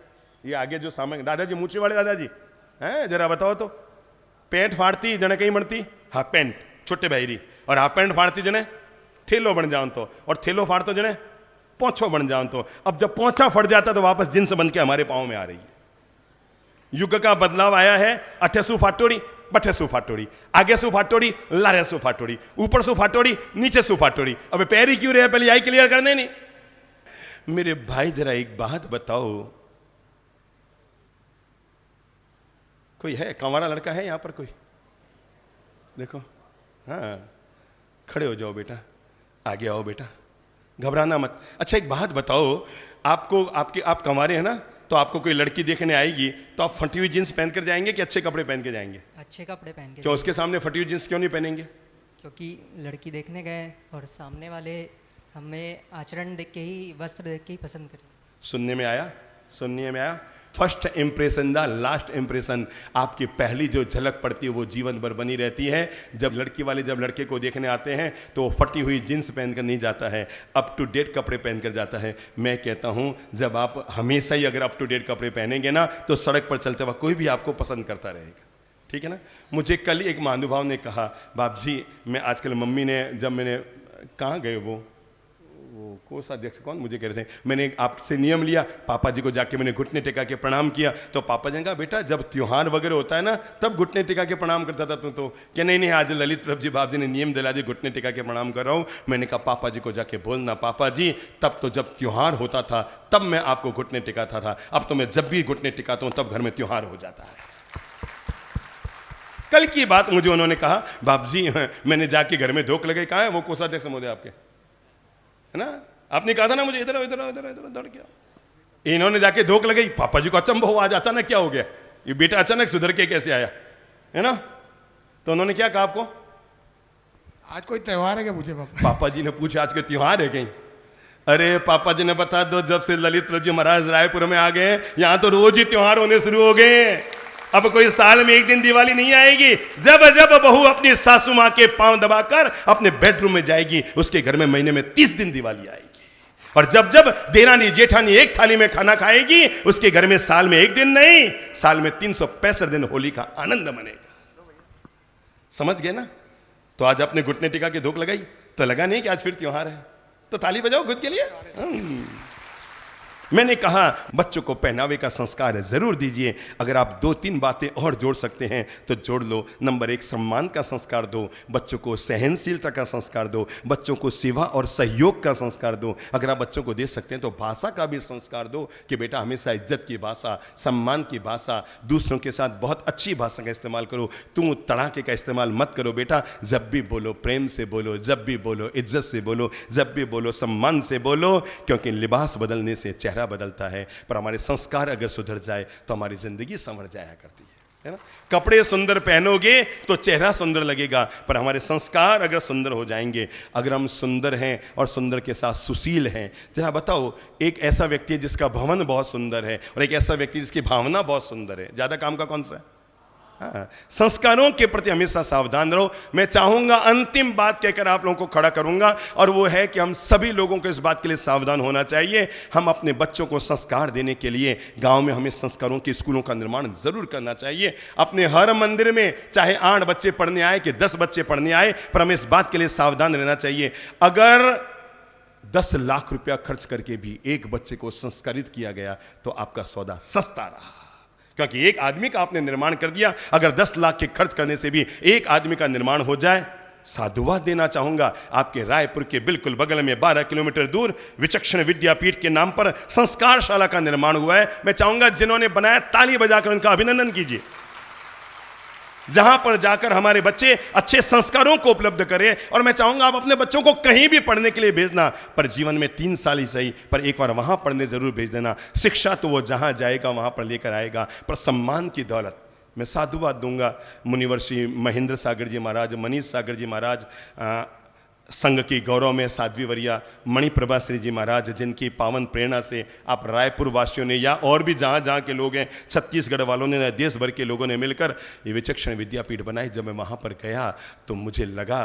ये आगे जो सामने दादाजी, मूछे वाले दादाजी हैं, जरा बताओ तो। पैंट फाड़ती जने कहीं बनती हाफ पैंट छोटे भाईरी, और हाफ पैंट फाड़ती जने थेलो बन जाओ तो, और थेलो फाड़तो जने पोंछो बन जाओ तो। अब जब पोंछा फट जाता तो वापस जींस बन के हमारे पाँव में आ रही है। युग का बदलाव आया है। अठेसु फाटोड़ी, बठेसु फाटोड़ी, आगे सु फाटोड़ी, लारे सु फाटोड़ी, ऊपर सु फाटोड़ी, नीचे सु फाटोड़ी। अब पैर ही क्यों रहे, पहले यही क्लियर करने नहीं। मेरे भाई जरा एक बात बताओ, कोई है कंवारा लड़का है यहां पर कोई? देखो, हाँ खड़े हो जाओ बेटा, आगे आओ बेटा, घबराना मत। अच्छा एक बात बताओ, आपको आप कंवारे हैं ना, तो आपको कोई लड़की देखने आएगी तो आप फटी हुई जींस पहन कर जाएंगे कि अच्छे कपड़े पहन के जाएंगे? अच्छे कपड़े पहन के। क्यों उसके सामने फटी हुई जींस क्यों नहीं पहनेंगे? क्योंकि लड़की देखने गए और सामने वाले हमें आचरण देख के ही, वस्त्र देख के ही पसंद करें। सुनने में आया? First impression the last impression. आपकी पहली जो झलक पड़ती है वो जीवन भर बनी रहती है। जब लड़की वाले जब लड़के को देखने आते हैं तो वो फटी हुई जींस पहनकर नहीं जाता है, अप टू डेट कपड़े पहनकर जाता है। मैं कहता हूँ जब आप हमेशा ही अगर अप टू डेट कपड़े पहनेंगे ना, तो सड़क पर चलते वक्त कोई भी आपको पसंद करता रहेगा। ठीक है ना? मुझे कल एक महानुभाव ने कहा, बाप जी मैं आजकल मम्मी ने, जब मैंने कहाँ गए वो कोष अध्यक्ष कौन मुझे कह रहे थे, मैंने आपसे नियम लिया, पापा जी को जाके मैंने घुटने टेका के प्रणाम किया। तो पापा जी ने कहा बेटा जब त्योहार वगैरह होता है ना तब घुटने टेका के प्रणाम करता था तू तो। क्या नहीं आज ललित प्रभु जी बाप जी ने नियम दिला दिया, घुटने टेका के प्रणाम कर रहा हूँ। मैंने कहा पापा जी को जाके बोलना, पापा जी तब तो जब त्योहार होता था तब मैं आपको घुटने टिकाता था, अब तो मैं जब भी घुटने टिकाता हूँ तब घर में त्योहार हो जाता है। कल की बात मुझे उन्होंने कहा, बाप जी मैंने जाके घर में धोख लगे। कहा है वो कोषाध्यक्ष महोदय आपके, है ना? आपने कहा था ना मुझे इधर इधर इधर इधर दौड़ गया। इन्होंने जाके धोख लगाई। पापा जी को अचंभ हुआ, आज अचानक क्या हो गया, ये बेटा अचानक सुधर के कैसे आया, है ना? तो उन्होंने क्या कहा आपको? आज कोई त्योहार है क्या पूछे पापा? पापा जी ने पूछा आज के त्योहार है कहीं? अरे पापा जी ने बता दो, जब से ललित प्रभु जी महाराज रायपुर में आ गए यहाँ तो रोज ही त्योहार होने शुरू हो गए। अब कोई साल में एक दिन दिवाली नहीं आएगी। जब जब बहू अपनी सासू माँ के पांव दबाकर अपने बेडरूम में जाएगी, उसके घर में महीने में 30 दिन दिवाली आएगी। और जब जब देरानी जेठानी एक थाली में खाना खाएगी, उसके घर में साल में एक दिन नहीं, साल में 365 दिन होली का आनंद मनेगा। समझ गए ना? तो आज अपने घुटने टिका के धोख लगाई तो लगा नहीं कि आज फिर त्योहार है, तो ताली बजाओ खुद के लिए। मैंने कहा बच्चों को पहनावे का संस्कार जरूर दीजिए। अगर आप 2-3 बातें और जोड़ सकते हैं तो जोड़ लो। नंबर 1, सम्मान का संस्कार दो, बच्चों को सहनशीलता का संस्कार दो, बच्चों को सेवा और सहयोग का संस्कार दो। अगर आप बच्चों को दे सकते हैं तो भाषा का भी संस्कार दो कि बेटा हमेशा इज्जत की भाषा, सम्मान की भाषा, दूसरों के साथ बहुत अच्छी भाषा का इस्तेमाल करो। तू तड़ाके का इस्तेमाल मत करो बेटा। जब भी बोलो प्रेम से बोलो, जब भी बोलो इज्जत से बोलो, जब भी बोलो सम्मान से बोलो, क्योंकि लिबास बदलने से चेहरा बदलता है, पर हमारे संस्कार अगर सुधर जाए तो हमारी जिंदगी संवर जाया करती है ना? कपड़े सुंदर पहनोगे तो चेहरा सुंदर लगेगा, पर हमारे संस्कार अगर सुंदर हो जाएंगे, अगर हम सुंदर हैं और सुंदर के साथ सुशील हैं। जरा बताओ, एक ऐसा व्यक्ति है जिसका भवन बहुत सुंदर है और एक ऐसा व्यक्ति जिसकी भावना बहुत सुंदर है, ज्यादा काम का कौन सा है? हाँ, संस्कारों के प्रति हमेशा सावधान रहो। मैं चाहूंगा अंतिम बात कहकर आप लोगों को खड़ा करूंगा, और वो है कि हम सभी लोगों को इस बात के लिए सावधान होना चाहिए। हम अपने बच्चों को संस्कार देने के लिए गांव में हमें संस्कारों के स्कूलों का निर्माण जरूर करना चाहिए। अपने हर मंदिर में चाहे 8 बच्चे पढ़ने आए कि 10 बच्चे पढ़ने आए, पर हमें इस बात के लिए सावधान रहना चाहिए। अगर 10 लाख रुपया खर्च करके भी एक बच्चे को संस्कारित किया गया तो आपका सौदा सस्ता रहा, क्योंकि एक आदमी का आपने निर्माण कर दिया। अगर 10 लाख के खर्च करने से भी एक आदमी का निर्माण हो जाए, साधुवाद देना चाहूंगा। आपके रायपुर के बिल्कुल बगल में 12 किलोमीटर दूर विचक्षण विद्यापीठ के नाम पर संस्कारशाला का निर्माण हुआ है। मैं चाहूंगा जिन्होंने बनाया ताली बजाकर उनका अभिनंदन कीजिए, जहां पर जाकर हमारे बच्चे अच्छे संस्कारों को उपलब्ध करें। और मैं चाहूंगा आप अपने बच्चों को कहीं भी पढ़ने के लिए भेजना, पर जीवन में 3 साल ही सही, पर एक बार वहां पढ़ने जरूर भेज देना। शिक्षा तो वो जहां जाएगा वहां पर लेकर आएगा, पर सम्मान की दौलत मैं साधुवाद दूंगा मुनिवर श्री महेंद्र सागर जी महाराज, मनीष सागर जी महाराज, संघ की गौरव में साध्वी वरिया मणिप्रभा श्री जी महाराज, जिनकी पावन प्रेरणा से आप रायपुर वासियों ने या और भी जहाँ जहाँ के लोग हैं, छत्तीसगढ़ वालों ने, देश भर के लोगों ने मिलकर ये विचक्षण विद्यापीठ बनाई। जब मैं वहाँ पर गया तो मुझे लगा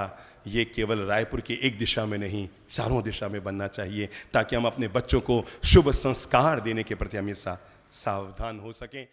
ये केवल रायपुर की एक दिशा में नहीं, चारों दिशा में बनना चाहिए, ताकि हम अपने बच्चों को शुभ संस्कार देने के प्रति हमेशा सावधान हो सकें।